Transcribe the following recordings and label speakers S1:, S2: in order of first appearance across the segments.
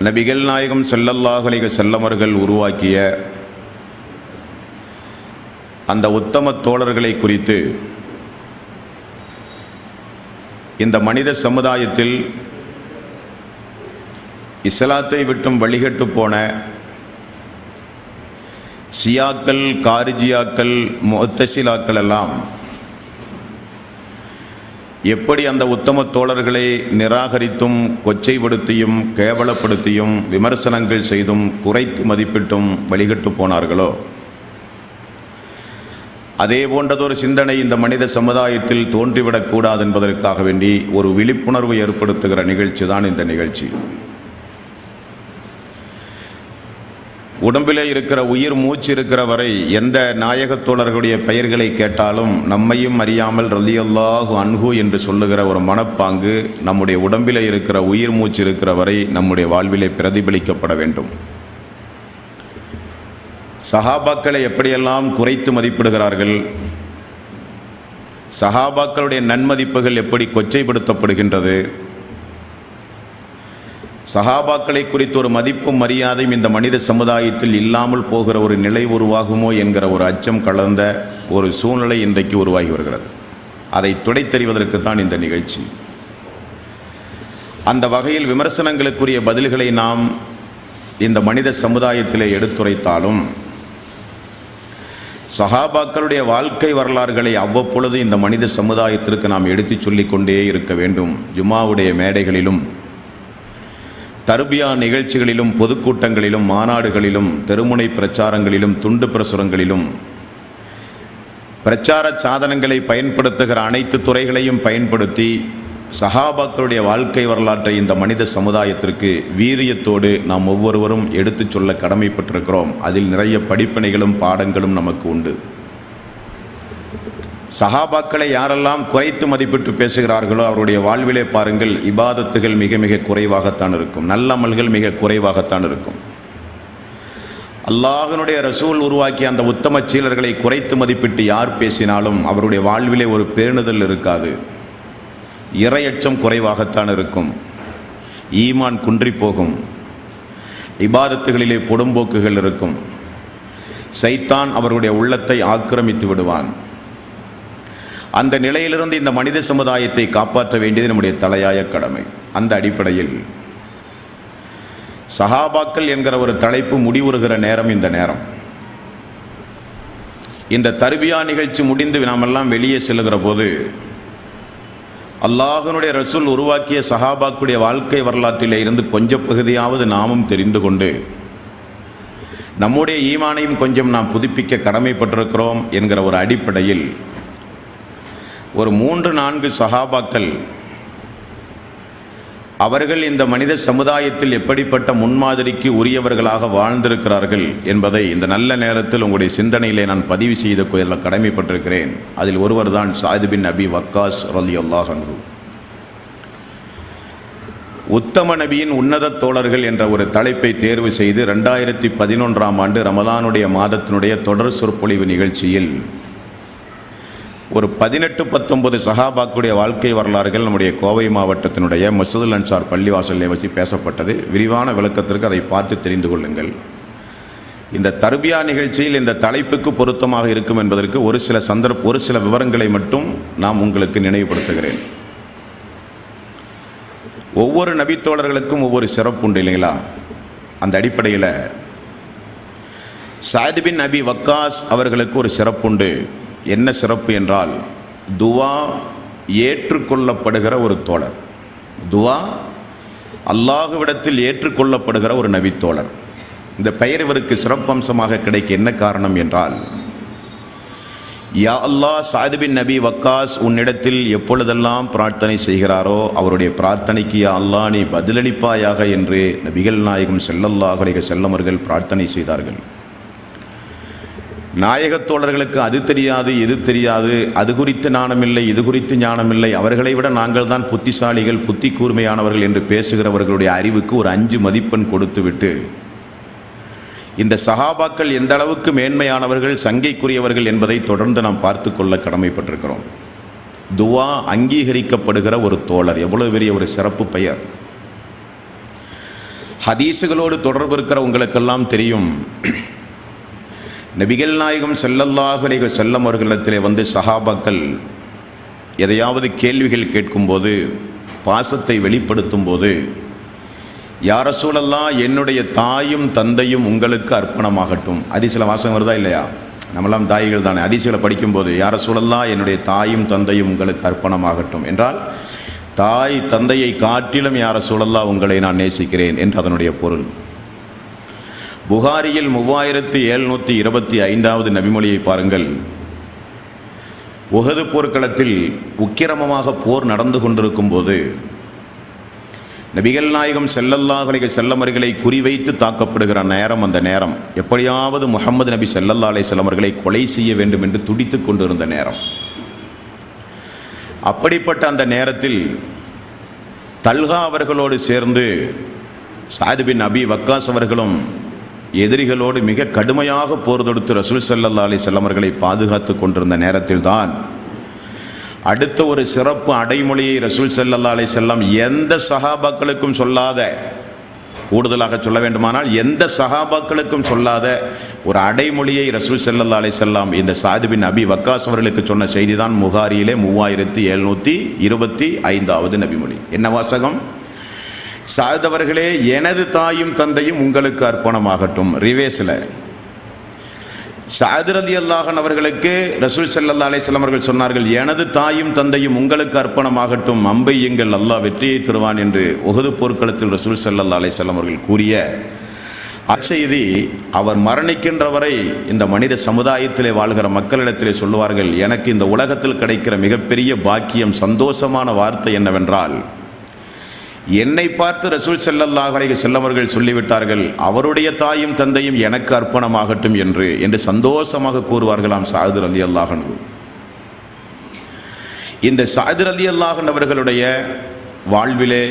S1: நபிகள் நாயகம் ஸல்லல்லாஹு அலைஹி வஸல்லம் அவர்கள் உருவாக்கிய அந்த உத்தம தோழர்களை குறித்து இந்த மனித சமுதாயத்தில் இஸ்லாத்தை விட்டும் வழிகட்டு போன ஷியாக்கள், காரிஜியாக்கள், முஅத்தஸிலாக்கள் எல்லாம் எப்படி அந்த உத்தம தோழர்களை நிராகரித்தும் கொச்சைப்படுத்தியும் கேவலப்படுத்தியும் விமர்சனங்கள் செய்தும் குறைத்து மதிப்பிட்டும் வழிகட்டு போனார்களோ, அதே போன்றதொரு சிந்தனை இந்த மனித சமுதாயத்தில் தோன்றிவிடக்கூடாது என்பதற்காக வேண்டி ஒரு விழிப்புணர்வு ஏற்படுத்துகிற நிகழ்ச்சி தான் இந்த நிகழ்ச்சி. உடம்பிலே இருக்கிற உயிர் மூச்சு இருக்கிற வரை எந்த நாயகத் தோழர்களுடைய பெயர்களை கேட்டாலும் நம்மையும் அறியாமல் ரலியல்லாஹு அன்ஹு என்று சொல்லுகிற ஒரு மனப்பாங்கு நம்முடைய உடம்பிலே இருக்கிற உயிர் மூச்சு இருக்கிற வரை நம்முடைய வாழ்விலே பிரதிபலிக்கப்பட வேண்டும். சஹாபாக்களை எப்படியெல்லாம் குறைத்து மதிப்பிடுகிறார்கள், சஹாபாக்களுடைய நன்மதிப்புகள் எப்படி கொச்சைப்படுத்தப்படுகின்றது, சஹாபாக்களை குறித்து ஒரு மதிப்பும் மரியாதையும் இந்த மனித சமுதாயத்தில் இல்லாமல் போகிற ஒரு நிலை உருவாகுமோ என்கிற ஒரு அச்சம் கலந்த ஒரு சூழ்நிலை இன்றைக்கு உருவாகி வருகிறது. அதை துடைத்தெறிவதற்கு தான் இந்த நிகழ்ச்சி. அந்த வகையில் விமர்சனங்களுக்குரிய பதில்களை நாம் இந்த மனித சமுதாயத்திலே எடுத்துரைத்தாலும் சஹாபாக்களுடைய வாழ்க்கை வரலாறுகளை அவ்வப்பொழுது இந்த மனித சமுதாயத்திற்கு நாம் எடுத்துச் சொல்லிக்கொண்டே இருக்க வேண்டும். ஜும்மாவுடைய மேடைகளிலும், தர்பியா நிகழ்ச்சிகளிலும், பொதுக்கூட்டங்களிலும், மாநாடுகளிலும், தெருமுனை பிரச்சாரங்களிலும், துண்டு பிரசுரங்களிலும் பிரச்சார சாதனங்களை பயன்படுத்துகிற அனைத்து துறைகளையும் பயன்படுத்தி சஹாபாக்களுடைய வாழ்க்கை வரலாற்றை இந்த மனித சமுதாயத்திற்கு வீரியத்தோடு நாம் ஒவ்வொருவரும் எடுத்துச் சொல்ல கடமைப்பட்டிருக்கிறோம். அதில் நிறைய படிப்பினைகளும் பாடங்களும் நமக்கு உண்டு. சஹாபாக்களை யாரெல்லாம் குறைத்து மதிப்பிட்டு பேசுகிறார்களோ அவருடைய வாழ்விலே பாருங்கள், இபாதத்துகள் மிக மிக குறைவாகத்தான் இருக்கும், நல்லமல்கள் மிக குறைவாகத்தான் இருக்கும். அல்லாஹ்வினுடைய ரசூல் உருவாக்கிய அந்த உத்தம சீலர்களை குறைத்து மதிப்பிட்டு யார் பேசினாலும் அவருடைய வாழ்விலே ஒரு பேணுதல் இருக்காது, இறையச்சம் குறைவாகத்தான் இருக்கும், ஈமான் குன்றி போகும், இபாதத்துகளிலே பொடும்போக்குகள் இருக்கும், சைத்தான் அவருடைய உள்ளத்தை ஆக்கிரமித்து விடுவான். அந்த நிலையிலிருந்து இந்த மனித சமுதாயத்தை காப்பாற்ற வேண்டியது நம்முடைய தலையாய கடமை. அந்த அடிப்படையில் சஹாபாக்கள் என்கிற ஒரு தலைப்பு முடிவுறுகிற நேரம் இந்த நேரம். இந்த தர்பியா நிகழ்ச்சி முடிந்து நாமெல்லாம் வெளியே செல்லுகிற போது அல்லாஹ்வினுடைய ரசூல் உருவாக்கிய சஹாபாக்களுடைய வாழ்க்கை வரலாற்றிலே இருந்து கொஞ்சம் பகுதியாவது நாமும் தெரிந்து கொண்டு நம்முடைய ஈமானையும் கொஞ்சம் நாம் புதுப்பிக்க கடமைப்பட்டிருக்கிறோம் என்கிற ஒரு அடிப்படையில் ஒரு 3-4 சஹாபாக்கள் அவர்கள் இந்த மனித சமுதாயத்தில் எப்படிப்பட்ட முன்மாதிரிக்கு உரியவர்களாக வாழ்ந்திருக்கிறார்கள் என்பதை இந்த நல்ல நேரத்தில் உங்களுடைய சிந்தனையிலே நான் பதிவு செய்து கொள்ள கடமைப்பட்டிருக்கிறேன். அதில் ஒருவர் தான் சாயித் பின் அபி வக்காஸ் ரலியல்லாஹு அன்ஹு. உத்தம நபியின் உன்னத தோழர்கள் என்ற ஒரு தலைப்பை தேர்வு செய்து 2011ஆம் ஆண்டு ரமலானுடைய மாதத்தினுடைய தொடர் சொற்பொழிவு நிகழ்ச்சியில் ஒரு 18-19 சஹாபாக்குடைய வாழ்க்கை வரலாறுகள் நம்முடைய கோவை மாவட்டத்தினுடைய மஸ்ஜிதுல் அன்சார் பள்ளிவாசலில் வச்சு பேசப்பட்டது. விரிவான விளக்கத்திற்கு அதை பார்த்து தெரிந்து கொள்ளுங்கள். இந்த தர்பியா நிகழ்ச்சியில் இந்த தலைப்புக்கு பொருத்தமாக இருக்கும் என்பதற்கு ஒரு சில விவரங்களை மட்டும் நாம் உங்களுக்கு நினைவுபடுத்துகிறேன். ஒவ்வொரு நபித்தோழர்களுக்கும் ஒவ்வொரு சிறப்பு உண்டு இல்லைங்களா? அந்த அடிப்படையில் சாயித் பின் அபி வக்காஸ் அவர்களுக்கு ஒரு சிறப்புண்டு. என்ன சிறப்பு என்றால், துவா ஏற்றுக்கொள்ளப்படுகிற ஒரு தோழர், துவா அல்லாஹ்விடத்தில் ஏற்றுக்கொள்ளப்படுகிற ஒரு நபித்தோழர். இந்த பெயர் இவருக்கு சிறப்பம்சமாக கிடைக்க என்ன காரணம் என்றால், யா அல்லாஹ், சாயித் பின் நபி வக்காஸ் உன்னிடத்தில் எப்பொழுதெல்லாம் பிரார்த்தனை செய்கிறாரோ அவருடைய பிரார்த்தனைக்கு யா அல்லாஹ் நீ பதிலளிப்பாயாக என்று நபிகள் நாயகம் ஸல்லல்லாஹு அலைஹி வஸல்லம் அவர்கள் பிரார்த்தனை செய்தார்கள். நாயகத் தோழர்களுக்கு அது தெரியாது, இது தெரியாது, அது குறித்து ஞானமில்லை, இது குறித்து ஞானமில்லை, அவர்களை விட நாங்கள் தான் புத்திசாலிகள், புத்தி கூர்மையானவர்கள் என்று பேசுகிறவர்களுடைய அறிவுக்கு ஒரு 5 மதிப்பெண் கொடுத்துவிட்டு இந்த சஹாபாக்கள் எந்த அளவுக்கு மேன்மையானவர்கள், சங்கைக்குரியவர்கள் என்பதை தொடர்ந்து நாம் பார்த்து கொள்ள கடமைப்பட்டிருக்கிறோம். துவா அங்கீகரிக்கப்படுகிற ஒரு தோழர், எவ்வளவு பெரிய ஒரு சிறப்பு பெயர். ஹதீஸுகளோடு தொடர்பு இருக்கிற உங்களுக்கெல்லாம் தெரியும், நபிகள் நாயகம் ஸல்லல்லாஹு அலைஹி வஸல்லம் அவர்களிடத்திலே வந்து சஹாபாக்கள் எதையாவது கேள்விகள் கேட்கும்போது, பாசத்தை வெளிப்படுத்தும் போது, யா ரசூலல்லாஹ் என்னுடைய தாயும் தந்தையும் உங்களுக்கு அர்ப்பணமாகட்டும். ஹதீஸில் வாசகம் வருதா இல்லையா? நம்மளாம் தாய்கள் தானே. ஹதீஸில் படிக்கும்போது யா ரசூலல்லாஹ் என்னுடைய தாயும் தந்தையும் உங்களுக்கு அர்ப்பணமாகட்டும் என்றால், தாய் தந்தையை காட்டிலும் யா ரசூலல்லாஹ் உங்களை நான் நேசிக்கிறேன் என்று அதனுடைய பொருள். புகாரியில் 3725வது நபிமொழியை பாருங்கள். உஹது போர்க்களத்தில் உக்கிரமமாக போர் நடந்து கொண்டிருக்கும் போது நபிகள் நாயகம் ஸல்லல்லாஹு அலைஹி வஸல்லம் அவர்களை குறிவைத்து தாக்கப்படுகிற நேரம், அந்த நேரம் எப்படியாவது முஹம்மது நபி ஸல்லல்லாஹு அலைஹி வஸல்லம் அவர்களை கொலை செய்ய வேண்டும் என்று துடித்து கொண்டிருந்த நேரம். அப்படிப்பட்ட அந்த நேரத்தில் தல்ஹா அவர்களோடு சேர்ந்து ஸஅத் பின் அபி வக்காஸ் அவர்களும் எதிரிகளோடு மிக கடுமையாக போர் தொடுத்து ரசூல் ஸல்லல்லாஹு அலைஹி வஸல்லம் அவர்களை பாதுகாத்து கொண்டிருந்த நேரத்தில் தான் அடுத்த ஒரு சிறப்பு அடைமொழியை ரசூல் ஸல்லல்லாஹு அலைஹி வஸல்லம் எந்த சஹாபாக்களுக்கும் சொல்லாத, கூடுதலாக சொல்ல வேண்டுமானால் எந்த சஹாபாக்களுக்கும் சொல்லாத ஒரு அடைமொழியை ரசூல் ஸல்லல்லாஹு அலைஹி வஸல்லம் இந்த ஸஅத் பின் அபி வக்காஸ் அவர்களுக்கு சொன்ன செய்தி தான் புகாரியிலே 3725வது நபிமொழி. என்ன வாசகம்? ஸஅத் அவர்களே, எனது தாயும் தந்தையும் உங்களுக்கு அர்ப்பணமாகட்டும். ரிவேஸில் ஸஅத் ரலியல்லாஹு அன்ஹு அவர்களுக்கு ரசூல் ஸல்லல்லாஹு அலைஹி வஸல்லம் அவர்கள் சொன்னார்கள், எனது தாயும் தந்தையும் உங்களுக்கு அர்ப்பணமாகட்டும், அம்பை எங்கள் அல்லாஹ் வெற்றியை தருவான் என்று உஹது போர்க்களத்தில் ரசூல் ஸல்லல்லாஹு அலைஹி வஸல்லம் அவர்கள் கூறிய அச்செய்தி அவர் மரணிக்கின்ற வரை இந்த மனித சமுதாயத்திலே வாழ்கிற மக்களிடத்திலே சொல்லுவார்கள், எனக்கு இந்த உலகத்தில் கிடைக்கிற மிகப்பெரிய பாக்கியம், சந்தோஷமான வார்த்தை என்னவென்றால், என்னை பார்த்து ரசூல் ஸல்லல்லாஹு அலைஹி வஸல்லம் அவர்கள் சொல்லிவிட்டார்கள், அவருடைய தாயும் தந்தையும் எனக்கு அர்ப்பணமாகட்டும் என்று சந்தோஷமாக கூறுவார்களாம் ஸஅத் ரலியல்லாஹு அன்ஹு. இந்த ஸஅத் ரலியல்லாஹு அன்ஹு அவர்களுடைய வாழ்விலே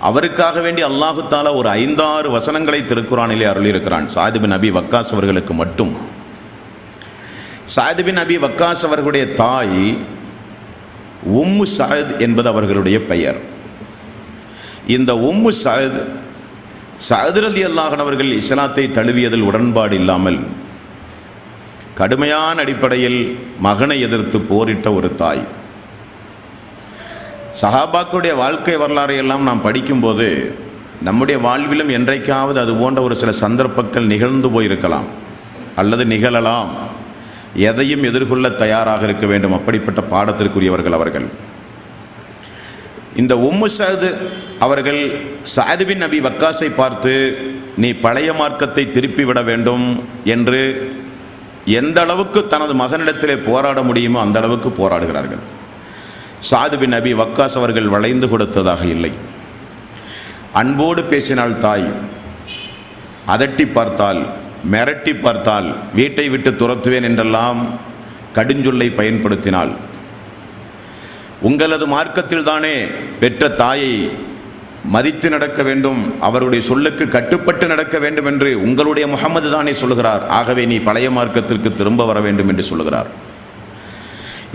S1: அவருக்காக வேண்டி அல்லாஹு தஆலா ஒரு 5-6 வசனங்களை திருக்குர்ஆனிலே அருளியிருக்கிறான். ஸஅத் பின் அபி வக்காஸ் அவர்களுக்கு மட்டும். ஸஅத் பின் அபி வக்காஸ் அவர்களுடைய தாய் உம்மு ஸஅத் என்பது அவர்களுடைய பெயர். இந்த உம்மு ஸஅத் ரலியல்லாஹு அன்ஹு அவர்கள் இஸ்லாத்தை தழுவியதில் உடன்பாடு இல்லாமல் கடுமையான அடிப்படையில் மகனை எதிர்த்து போரிட்ட ஒரு தாய். சஹாபாக்களுடைய வாழ்க்கை வரலாறை எல்லாம் நாம் படிக்கும்போது நம்முடைய வாழ்விலும் என்றைக்காவது அது போன்ற ஒரு சில சந்தர்ப்பங்கள் நிகழ்ந்து போயிருக்கலாம் அல்லது நிகழலாம். எதையும் எதிர்கொள்ள தயாராக இருக்க வேண்டும். அப்படிப்பட்ட பாடத்திற்குரியவர்கள் அவர்கள். இந்த உம்மு ஸஅத் அவர்கள் ஸஅத் பின் அபி வக்காஸை பார்த்து, நீ பழைய மார்க்கத்தை திருப்பி விட வேண்டும் என்று எந்த அளவுக்கு தனது மகனிடத்திலே போராட முடியுமோ அந்த அளவுக்கு போராடுகிறார்கள். ஸஅத் பின் அபி வக்காஸ் அவர்கள் வளைந்து கொடுத்ததாக இல்லை. அன்போடு பேசினாள் தாய், அதட்டி பார்த்தால், மிரட்டி பார்த்தால், வீட்டை விட்டு துரத்துவேன் என்றெல்லாம் கடுஞ்சொல்லை பயன்படுத்தினாள். உங்களது மார்க்கத்தில் தானே பெற்ற தாயை மதித்து நடக்க வேண்டும், அவருடைய சொல்லுக்கு கட்டுப்பட்டு நடக்க வேண்டும் என்று உங்களுடைய முஹம்மது தானே சொல்லுகிறார். ஆகவே நீ பழைய மார்க்கத்திற்கு திரும்ப வர வேண்டும் என்று சொல்லுகிறார்.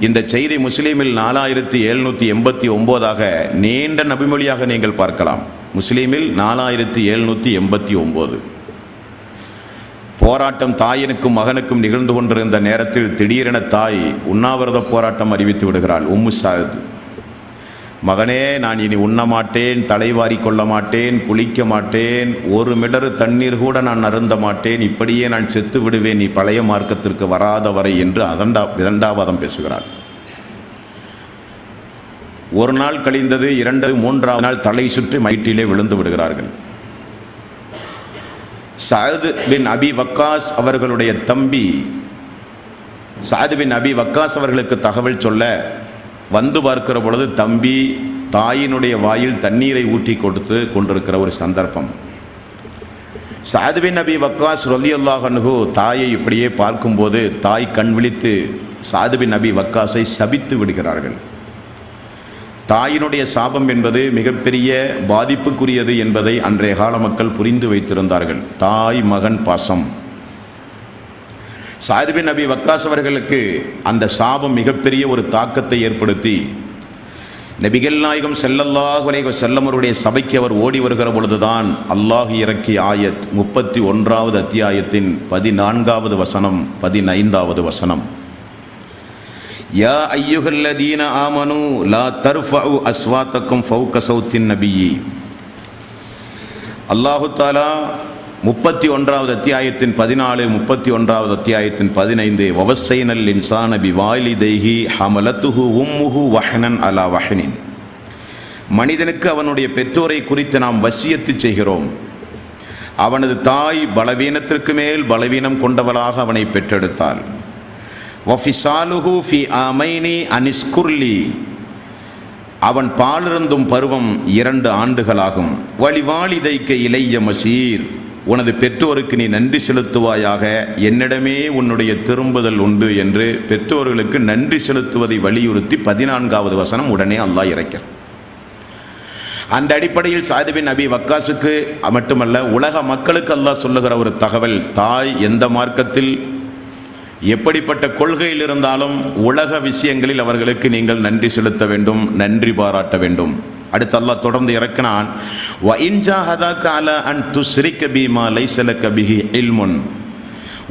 S1: இந்த செய்தி முஸ்லீமில் 4789ஆக நீண்ட நபிமொழியாக நீங்கள் பார்க்கலாம். முஸ்லீமில் 4789. போராட்டம் தாயினுக்கும் மகனுக்கும் நிகழ்ந்து கொண்டிருந்த நேரத்தில் திடீரென தாய் உண்ணாவிரத போராட்டம் அறிவித்து விடுகிறாள். உம்மு ஸஅத், மகனே, நான் இனி உண்ண மாட்டேன், தலைவாரி கொள்ள மாட்டேன், குளிக்க மாட்டேன், ஒரு மிடறு தண்ணீர் கூட நான் அருந்த மாட்டேன், இப்படியே நான் செத்து விடுவேன் நீ பழைய மார்க்கத்திற்கு வராத வரை என்று இரண்டாவதம் பேசுகிறார். ஒரு நாள் கழிந்தது, 2-3வது நாள் தலை சுற்றி மயிற்றிலே விழுந்து விடுகிறார்கள். ஸஅத் பின் அபி வக்காஸ் அவர்களுடைய தம்பி ஸஅத் பின் அபி வக்காஸ் அவர்களுக்கு தகவல் சொல்ல வந்து பார்க்கிற பொழுது தம்பி தாயினுடைய வாயில் தண்ணீரை ஊற்றி கொடுத்து கொண்டிருக்கிற ஒரு சந்தர்ப்பம். ஸஅத் பின் அபி வக்காஸ் ரலியல்லாஹு அன்ஹு தாயை இப்படியே பார்க்கும்போது தாய் கண் விழித்து ஸஅத் பின் அபி வக்காஸை சபித்து விடுகிறார்கள். தாயினுடைய சாபம் என்பது மிகப்பெரிய பாதிப்புக்குரியது என்பதை அன்றைய கால மக்கள் புரிந்து வைத்திருந்தார்கள். தாய் மகன் பாசம். ஸஅத் பின் அபி வக்காஸ் அவர்களுக்கு அந்த சாபம் மிகப்பெரிய ஒரு தாக்கத்தை ஏற்படுத்தி நபிகள் நாயகம் ஸல்லல்லாஹு அலைஹி வஸல்லம் அவருடைய சபைக்கு அவர் ஓடி வருகிற பொழுதுதான் அல்லாஹ் இறக்கிய ஆயத் 31வது அத்தியாயத்தின் 14வது வசனம் 15வது வசனம். யா அய்யுஹல்லதீன ஆமனு லா தர்ஃபஉ அஸ்வாத்தக்கும் ஃபௌக சௌத்தின் நபியி. அல்லாஹு தஆலா 31வது அத்தியாயத்தின் 14, 31வது அத்தியாயத்தின் 15 வவஸ்ஸைனல் இன்சான பிவாலிதைஹி ஹமலத்துஹு உம்முஹு வஹ்னன் அலா வஹ்னின். மனிதனுக்கு அவனுடைய பெற்றோரை குறித்து நாம் வசியத்து செய்கிறோம். அவனது தாய் பலவீனத்திற்கு மேல் பலவீனம் கொண்டவளாக அவனை பெற்றெடுத்தாள். வஃபிசாலுஹு ஃபி ஆமைனி அனிஸ்குர்லி. அவன் பாலிருந்தும் பருவம் 2 ஆண்டுகளாகும். வலிவாலிதைக்க இளைய மசீர். உனது பெற்றோருக்கு நீ நன்றி செலுத்துவாயாக, என்னிடமே உன்னுடைய திரும்புதல் உண்டு என்று பெற்றோர்களுக்கு நன்றி செலுத்துவதை வலியுறுத்தி 14வது வசனம் உடனே அல்லாஹ் இறக்கிறார். அந்த அடிப்படையில் சஅத் பின் அபி வக்காஸுக்கு மட்டுமல்ல, உலக மக்களுக்கு அல்லாஹ் சொல்லுகிற ஒரு தகவல், தாய் எந்த மார்க்கத்தில் எப்படிப்பட்ட கொள்கையில் இருந்தாலும் உலக விஷயங்களில் அவர்களுக்கு நீங்கள் நன்றி செலுத்த வேண்டும், நன்றி பாராட்ட வேண்டும். அடுத்து அல்லாஹ் தொடர்ந்து இறக்கினான், வ இன் ஜாஹதாக அலா அன் துஸ்ரிக பிமா லைஸ லக பிஹி இல்முன்.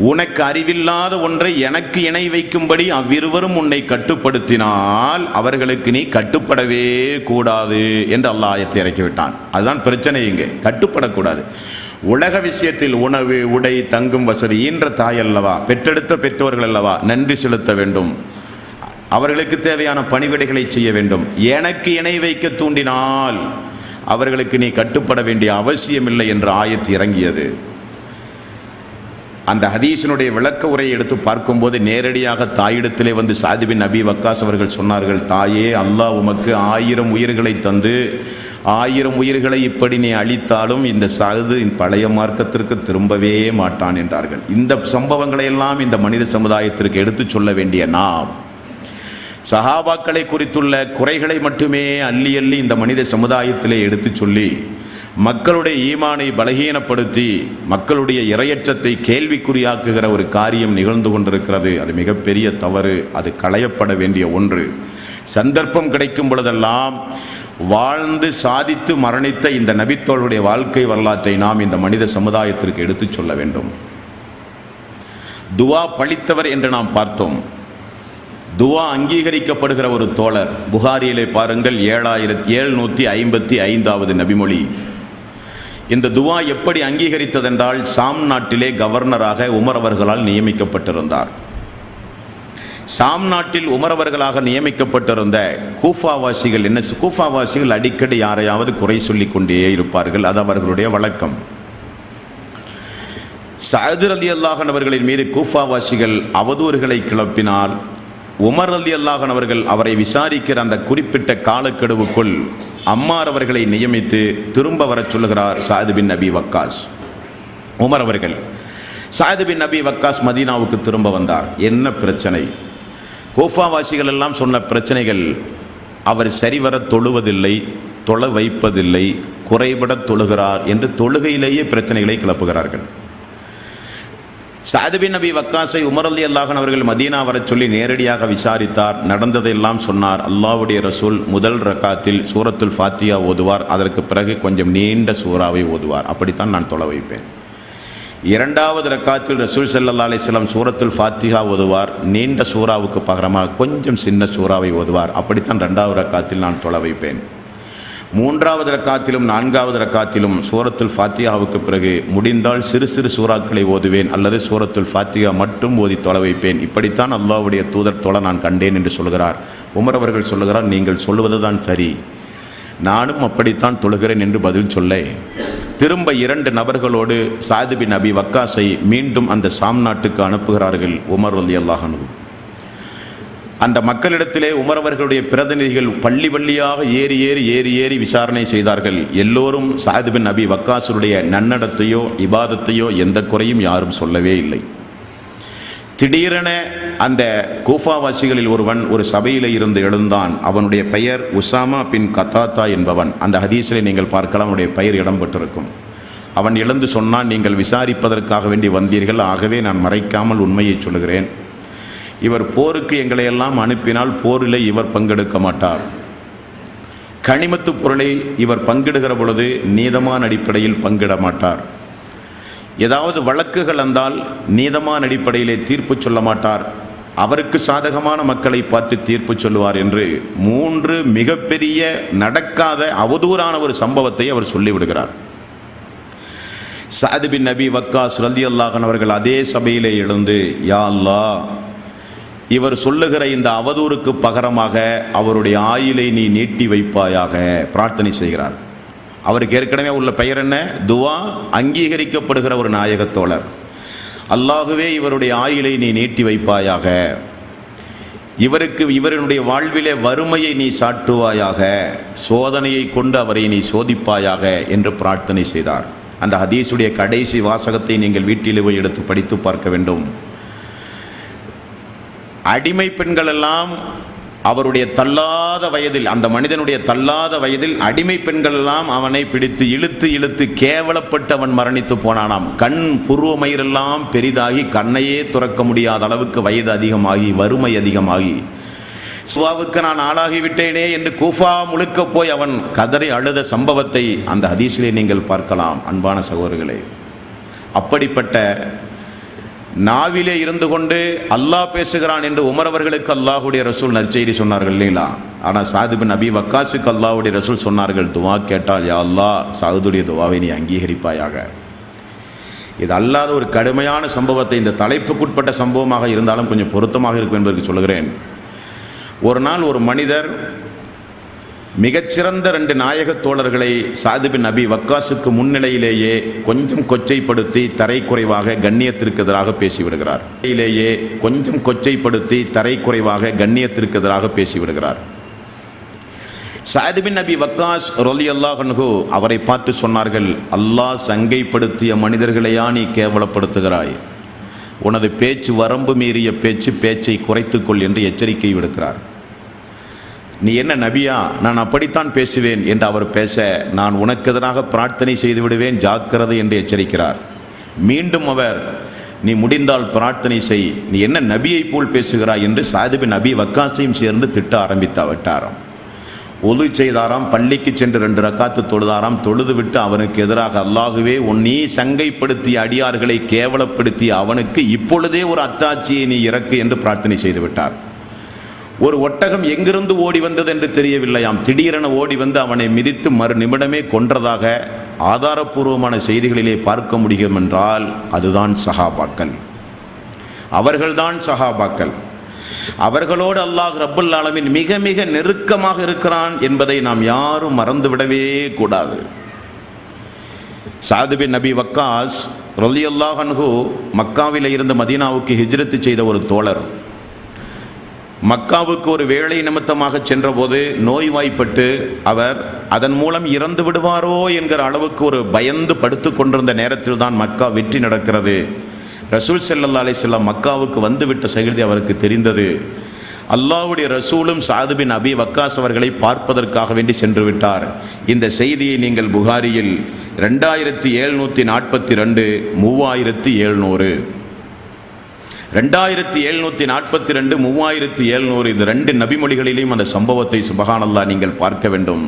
S1: உனக்கு அறிவில்லாத ஒன்றை எனக்கு இணை வைக்கும்படி அவ்விருவரும் உன்னை கட்டுப்படுத்தினால் அவர்களுக்கு நீ கட்டுப்படவே கூடாது என்று அல்லாஹ் ஆயத்தை இறக்கிவிட்டான். அதுதான் பிரச்சனை. இங்கே கட்டுப்படக்கூடாது. உலக விஷயத்தில் உணவு, உடை, தங்கும் வசதி ஈன்ற தாய் அல்லவா, பெற்றெடுத்த பெற்றோர்கள் அல்லவா, நன்றி செலுத்த வேண்டும், அவர்களுக்கு தேவையான பணிவிடைகளை செய்ய வேண்டும். எனக்கு இணை வைக்க தூண்டினால் அவர்களுக்கு நீ கட்டுப்பட வேண்டிய அவசியமில்லை என்ற ஆயத்து இறங்கியது. அந்த ஹதீஸினுடைய விளக்க உரையை எடுத்து பார்க்கும்போது நேரடியாக தாயிடத்திலே வந்து சஅத் பின் அபி வக்காஸ் அவர்கள் சொன்னார்கள், தாயே, அல்லாஹ் உமக்கு 1000 உயிர்களை தந்து 1000 உயிர்களை இப்படி நீ அழித்தாலும் இந்த சஅத் பழைய மார்க்கத்திற்கு திரும்பவே மாட்டான் என்றார்கள். இந்த சம்பவங்களை எல்லாம் இந்த மனித சமுதாயத்திற்கு எடுத்து சொல்ல வேண்டிய நாம் சஹாபாக்களை குறித்துள்ள குறைகளை மட்டுமே அள்ளி அள்ளி இந்த மனித சமுதாயத்திலே எடுத்து சொல்லி மக்களுடைய ஈமானை பலகீனப்படுத்தி மக்களுடைய இறையற்றத்தை கேள்விக்குறியாக்குகிற ஒரு காரியம் நிகழ்ந்து கொண்டிருக்கிறது. அது மிகப்பெரிய தவறு. அது களையப்பட வேண்டிய ஒன்று. சந்தர்ப்பம் கிடைக்கும் பொழுதெல்லாம் வாழ்ந்து சாதித்து மரணித்த இந்த நபித்தோளுடைய வாழ்க்கை வரலாற்றை நாம் இந்த மனித சமுதாயத்திற்கு எடுத்து சொல்ல வேண்டும். துவா பழித்தவர் என்று நாம் பார்த்தோம். துவா அங்கீகரிக்கப்படுகிற ஒரு தோழர் புகாரியிலே பாருங்கள், 7755வது நபிமொழி. இந்த துவா எப்படி அங்கீகரித்ததென்றால், சாம் நாட்டிலே கவர்னராக உமர் அவர்களால் நியமிக்கப்பட்டிருந்தார். சாம் நாட்டில் உமர் அவர்களாக நியமிக்கப்பட்டிருந்த கூஃபாவாசிகள் கூஃபாவாசிகள் அடிக்கடி யாரையாவது குறை சொல்லிக் கொண்டே இருப்பார்கள். அது அவர்களுடைய வழக்கம். சஅத் ரலியல்லாஹு அன்ஹு அவர்களின் மீது கூஃபாவாசிகள் அவதூறுகளை கிளப்பினால் உமர் ரலியல்லாஹு அன்ஹு அவர்கள் அவரை விசாரிக்கிற அந்த குறிப்பிட்ட காலக்கெடுவுக்குள் அம்மார் அவர்களை நியமித்து திரும்ப வரச் சொல்லுகிறார் சஅத் பின் அபி வக்காஸ். உமர் அவர்கள் சஅத் பின் அபி வக்காஸ் மதீனாவுக்கு திரும்ப வந்தார். என்ன பிரச்சனை? கூஃபாவாசிகள் எல்லாம் சொன்ன பிரச்சனைகள், அவர் சரிவர தொழுவதில்லை, தொழ வைப்பதில்லை, குறைபட தொழுகிறார் என்று தொழுகையிலேயே பிரச்சனைகளை கிளப்புகிறார்கள். சஅத் பின் அபி வக்காஸை உமர் ரலியல்லாஹு அன்ஹு அவர்கள் மதீனா வரச் சொல்லி நேரடியாக விசாரித்தார். நடந்ததெல்லாம் சொன்னார். அல்லாஹ்வுடைய ரசூல் முதல் ரக்காத்தில் சூரத்துல் ஃபாத்திஹா ஓதுவார், அதற்கு பிறகு கொஞ்சம் நீண்ட சூறாவை ஓதுவார். அப்படித்தான் நான் தொழ வைப்பேன். 2வது ரக்காத்தில் ரசூல் ஸல்லல்லாஹு அலைஹி வஸல்லம் சூரத்துல் ஃபாத்திஹா ஓதுவார், நீண்ட சூறாவுக்கு பகரமாக கொஞ்சம் சின்ன சூறாவை ஓதுவார். அப்படித்தான் 2வது ரக்காத்தில் நான் தொழ வைப்பேன். 3வது ரக்காத்திலும் 4வது ரக்காத்திலும் சூரத்துல் ஃபாத்திஹாவுக்கு பிறகு முடிந்தால் சிறு சிறு சூறாக்களை ஓதுவேன், அல்லது சூரத்துல் ஃபாத்திஹா மட்டும் ஓதி தொழ வைப்பேன். இப்படித்தான் அல்லாஹ்வுடைய தூதர் தொழ நான் கண்டேன் என்று சொல்கிறார். உமர் அவர்கள் சொல்லுகிறார், நீங்கள் சொல்லுவதுதான் சரி, நானும் அப்படித்தான் தொழுகிறேன் என்று பதில் சொல்ல திரும்ப 2 நபர்களோடு சஅத் பின் அபி வக்காஸை மீண்டும் அந்த சாம் நாட்டுக்கு அனுப்புகிறார்கள் உமர் ரலியல்லாஹு அன்ஹு. அந்த மக்களிடத்திலே உமர் அவர்களுடைய பிரதிநிதிகள் பள்ளி பள்ளியாக ஏறி விசாரணை செய்தார்கள். எல்லோரும் சஅத் பின் அபி வக்காஸுடைய நன்னடத்தையோ இபாதத்தையோ எந்த குறையும் யாரும் சொல்லவே இல்லை. திடீரென அந்த கூஃபாவாசிகளில் ஒருவன் ஒரு சபையில் இருந்து எழுந்தான். அவனுடைய பெயர் உசாமா பின் கத்தாத்தா என்பவன். அந்த ஹதீஸில் நீங்கள் பார்க்கலாம், அவனுடைய பெயர் இடம்பெற்றிருக்கும். அவன் எழுந்து சொன்னான், நீங்கள் விசாரிப்பதற்காக வேண்டி வந்தீர்கள், ஆகவே நான் மறைக்காமல் உண்மையை சொல்கிறேன். இவர் போருக்கு எங்களை எல்லாம் அனுப்பினால் போரில் இவர் பங்கெடுக்க மாட்டார். கனிமத்து பொருளை இவர் பங்கிடுகிற பொழுது நீதமான அடிப்படையில் பங்கிட மாட்டார். ஏதாவது வழக்குகள் வந்தால் நீதமான அடிப்படையிலே தீர்ப்பு சொல்ல மாட்டார். அவருக்கு சாதகமான மக்களை பார்த்து தீர்ப்பு சொல்லுவார் என்று 3 மிகப்பெரிய நடக்காத அவதூறான ஒரு சம்பவத்தை அவர் சொல்லிவிடுகிறார். சஅத் பின் அபி வக்காஸ் ரலியல்லாஹு அன்ஹு அவர்கள் அதே சபையிலே எழுந்து, யா அல்லாஹ், இவர் சொல்லுகிற இந்த அவதூறுக்கு பகரமாக அவருடைய ஆயுளை நீ நீட்டி வைப்பாயாக பிரார்த்தனை செய்கிறார். அவருக்கு ஏற்கனவே உள்ள பெயர் என்ன? துவா அங்கீகரிக்கப்படுகிற ஒரு நாயகத்தோழர். அல்லாஹுவே இவருடைய ஆயுளை நீ நீட்டி வைப்பாயாக, இவருடைய வாழ்விலே வறுமையை நீ சாட்டுவாயாக, சோதனையை கொண்டு அவரை நீ சோதிப்பாயாக என்று பிரார்த்தனை செய்தார். அந்த ஹதீஸுடைய கடைசி வாசகத்தை நீங்கள் வீட்டில் போய் எடுத்து படித்து பார்க்க வேண்டும். அடிமை பெண்கள் எல்லாம் அவருடைய தள்ளாத வயதில், அந்த மனிதனுடைய தள்ளாத வயதில் அடிமை பெண்கள் எல்லாம் அவனை பிடித்து இழுத்து இழுத்து கேவலப்பட்டு அவன் மரணித்து போனானாம். கண் புருவமயிரெல்லாம் பெரிதாகி கண்ணையே துறக்க முடியாத அளவுக்கு வயது அதிகமாகி வறுமை அதிகமாகி சுவாவுக்கு நான் ஆளாகிவிட்டேனே என்று கூஃபா முழுக்க போய் அவன் கதறி அழுத சம்பவத்தை அந்த ஹதீஸிலே நீங்கள் பார்க்கலாம். அன்பான சகோதரர்களே, அப்படிப்பட்ட நாவிலே இருந்து கொண்டு அல்லாஹ் பேசுகிறான் என்று உமர் அவர்களுக்கு அல்லாஹுடைய ரசூல் நற்செய்தி சொன்னார்கள் இல்லைங்களா? ஆனால் சஅத் பின் அபி வக்காஸுக்கு அல்லாஹுடைய ரசூல் சொன்னார்கள், துவா கேட்டால் யா அல்லாஹ் சஅதுடைய துவாவை நீ அங்கீகரிப்பாயாக. இது அல்லாத ஒரு கடுமையான சம்பவத்தை, இந்த தலைப்புக்குட்பட்ட சம்பவமாக இருந்தாலும் கொஞ்சம் பொருத்தமாக இருக்கும் என்பதற்கு சொல்கிறேன். ஒரு நாள் ஒரு மனிதர் மிகச்சிறந்த 2 நாயக தோழர்களை சஅத் பின் அபி வக்காஸுக்கு முன்னிலையிலேயே கொஞ்சம் கொச்சைப்படுத்தி தரைக்குறைவாக கண்ணியத்திற்கு எதிராக பேசிவிடுகிறார். கொஞ்சம் கொச்சைப்படுத்தி தரைக்குறைவாக கண்ணியத்திற்கு எதிராக பேசிவிடுகிறார். சஅத் பின் அபி வக்காஸ் ரலியல்லாஹு அன்ஹு அவரை பார்த்து சொன்னார்கள், அல்லாஹ் சங்கைப்படுத்திய மனிதர்களையா நீ கேவலப்படுத்துகிறாய்? உனது பேச்சு வரம்பு மீறிய பேச்சை குறைத்துக்கொள் என்று எச்சரிக்கை விடுக்கிறார். நீ என்ன நபியா? நான் அப்படித்தான் பேசுவேன் என்று அவர் பேச, நான் உனக்கு எதிராக பிரார்த்தனை செய்து விடுவேன், ஜாக்கிரதை என்று எச்சரிக்கிறார். மீண்டும் அவர், நீ முடிந்தால் பிரார்த்தனை செய், நீ என்ன நபியை போல் பேசுகிறாய் என்று சஅத் பின் அபி வக்காஸையும் சேர்ந்து திட்ட ஆரம்பித்தாராம். ஒது செய்தாராம், பள்ளிக்கு சென்று 2 ரக்காத்து தொழுதாராம். தொழுது விட்டு அவனுக்கு எதிராக, அல்லாஹுவே, நீ சங்கைப்படுத்திய அடியார்களை கேவலப்படுத்திய அவனுக்கு இப்பொழுதே ஒரு அத்தாட்சியை நீ இறக்கு என்று பிரார்த்தனை செய்து விட்டார். ஒரு ஒட்டகம் எங்கிருந்து ஓடி வந்தது என்று தெரியவில்லையாம். திடீரென ஓடி வந்து அவனை மிதித்து மறு நிமிடமே கொன்றதாக ஆதாரபூர்வமான செய்திகளிலே பார்க்க முடியும் என்றால் அதுதான் சஹாபாக்கள். அவர்கள்தான் சஹாபாக்கள். அவர்களோடு அல்லாஹ் ரப்புல் ஆலமீன் மிக மிக நெருக்கமாக இருக்கிறான் என்பதை நாம் யாரும் மறந்துவிடவே கூடாது. சஅத் பின் அபி வக்காஸ் ரலியல்லாஹு அன்ஹு மக்காவிலே இருந்து மதீனாவுக்கு ஹிஜ்ரத் செய்த ஒரு தோழர். மக்காவுக்கு ஒரு வேலை நிமித்தமாக சென்றபோது நோய்வாய்ப்பட்டு அவர் அதன் மூலம் இறந்து விடுவாரோ என்கிற அளவுக்கு ஒரு பயந்து படுத்து கொண்டிருந்த நேரத்தில் தான் மக்கா வெற்றி நடக்கிறது. ரசூல் ஸல்லல்லாஹு அலைஹி வஸல்லம் மக்காவுக்கு வந்துவிட்ட செய்தி அவருக்கு தெரிந்தது. அல்லாஹ்வுடைய ரசூலும் சஅத் பின் அபி வக்காஸ் அவர்களை பார்ப்பதற்காக வேண்டி சென்று விட்டார். இந்த செய்தியை நீங்கள் புகாரியில் 2742 3700 2742 3700 இந்த 2 நபிமொழிகளிலேயும் அந்த சம்பவத்தை சுபஹானல்லாஹ் நீங்கள் பார்க்க வேண்டும்.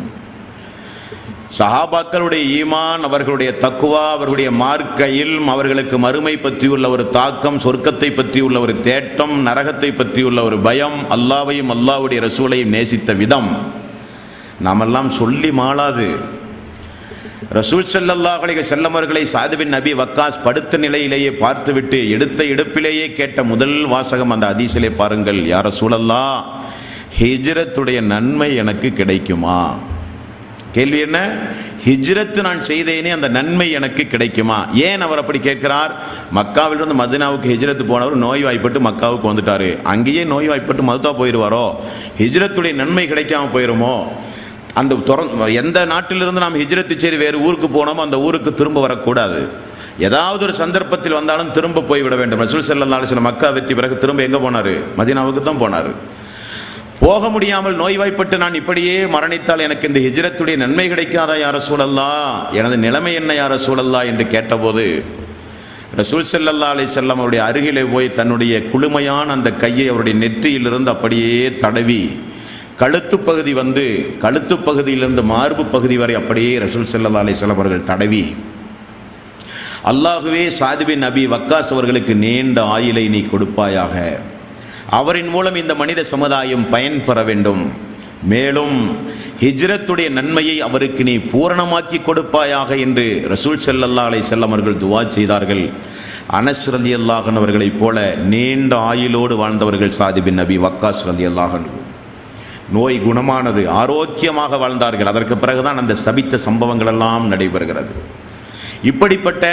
S1: சஹாபாக்களுடைய ஈமான், அவர்களுடைய தக்குவா, அவர்களுடைய மார்க்க இல்ம், அவர்களுக்கு மறுமை பற்றியுள்ள ஒரு தாக்கம், சொர்க்கத்தை பற்றியுள்ள ஒரு தேட்டம், நரகத்தை பற்றியுள்ள ஒரு பயம், அல்லாஹ்வையும் அல்லாஹ்வுடைய ரசூலையும் நேசித்த விதம் நாமெல்லாம் சொல்லி மாளாது. ரசூல் ஸல்லல்லாஹு அலைஹி வஸல்லம் அவர்களை சஅத் பின் அபி வக்காஸ் படுத்த நிலையிலேயே பார்த்துவிட்டு எடுத்த எடுப்பிலேயே கேட்ட முதல் வாசகம் அந்த ஹதீஸிலே பாருங்கள், யா ரசூலல்லாஹ், ஹிஜ்ரத்துடைய நன்மை எனக்கு கிடைக்குமா? கேள்வி என்ன? ஹிஜ்ரத் நான் செய்தேனே அந்த நன்மை எனக்கு கிடைக்குமா? ஏன் அவர் அப்படி கேட்கிறார்? மக்காவிலிருந்து மதீனாவுக்கு ஹிஜ்ரத் போனவர் நோய்வாய்ப்பட்டு மக்காவுக்கு வந்துட்டார். அங்கேயே நோய்வாய்ப்பட்டு மதுத்தா போயிடுவாரோ? ஹிஜ்ரத்துடைய நன்மை கிடைக்காம போயிடுமோ? அந்த எந்த நாட்டிலிருந்து நாம் ஹிஜ்ரத் செய்து வேறு ஊருக்கு போனோமோ அந்த ஊருக்கு திரும்ப வரக்கூடாது. ஏதாவது ஒரு சந்தர்ப்பத்தில் வந்தாலும் திரும்ப போய்விட வேண்டும். ரசூல் ஸல்லல்லாஹு அலைஹி வஸல்லம் மக்கா வெற்றி பிறகு திரும்ப எங்கே போனார்? மதீனாவுக்கு தான் போனார். போக முடியாமல் நோய்வாய்ப்பட்டு நான் இப்படியே மரணித்தால் எனக்கு இந்த ஹிஜ்ரத்துடைய நன்மை கிடைக்காதா யா ரசூலல்லாஹ்? எனது நிலைமை என்ன யா ரசூலல்லாஹ் என்று கேட்டபோது ரசூல் ஸல்லல்லாஹு அலைஹி வஸல்லம் அவருடைய அருகிலே போய் தன்னுடைய குளுமையான அந்த கையை அவருடைய நெற்றியிலிருந்து அப்படியே தடவி கழுத்து பகுதி கழுத்து பகுதியிலிருந்து மார்பு பகுதி வரை அப்படியே ரசூல் ஸல்லல்லாஹு அலைஹி வஸல்லம் அவர்கள் தடவி, அல்லாஹுவே சாத் பின் அபி வக்காஸ் அவர்களுக்கு நீண்ட ஆயுளை நீ கொடுப்பாயாக, அவரின் மூலம் இந்த மனித சமுதாயம் பயன்பெற வேண்டும், மேலும் ஹிஜ்ரத்துடைய நன்மையை அவருக்கு நீ பூரணமாக்கி கொடுப்பாயாக என்று ரசூல் ஸல்லல்லாஹு அலைஹி வஸல்லம் அவர்கள் துஆ செய்தார்கள். அனஸ் ரலியல்லாஹு அன்ஹு அவர்களைப் போல நீண்ட ஆயுளோடு வாழ்ந்தவர்கள் சாத் பின் அபி வக்காஸ் ரலியல்லாஹு அன்ஹு. நோய் குணமானது, ஆரோக்கியமாக வாழ்ந்தார்கள். அதற்கு பிறகுதான் அந்த சபித்த சம்பவங்கள் எல்லாம் நடைபெறுகிறது. இப்படிப்பட்ட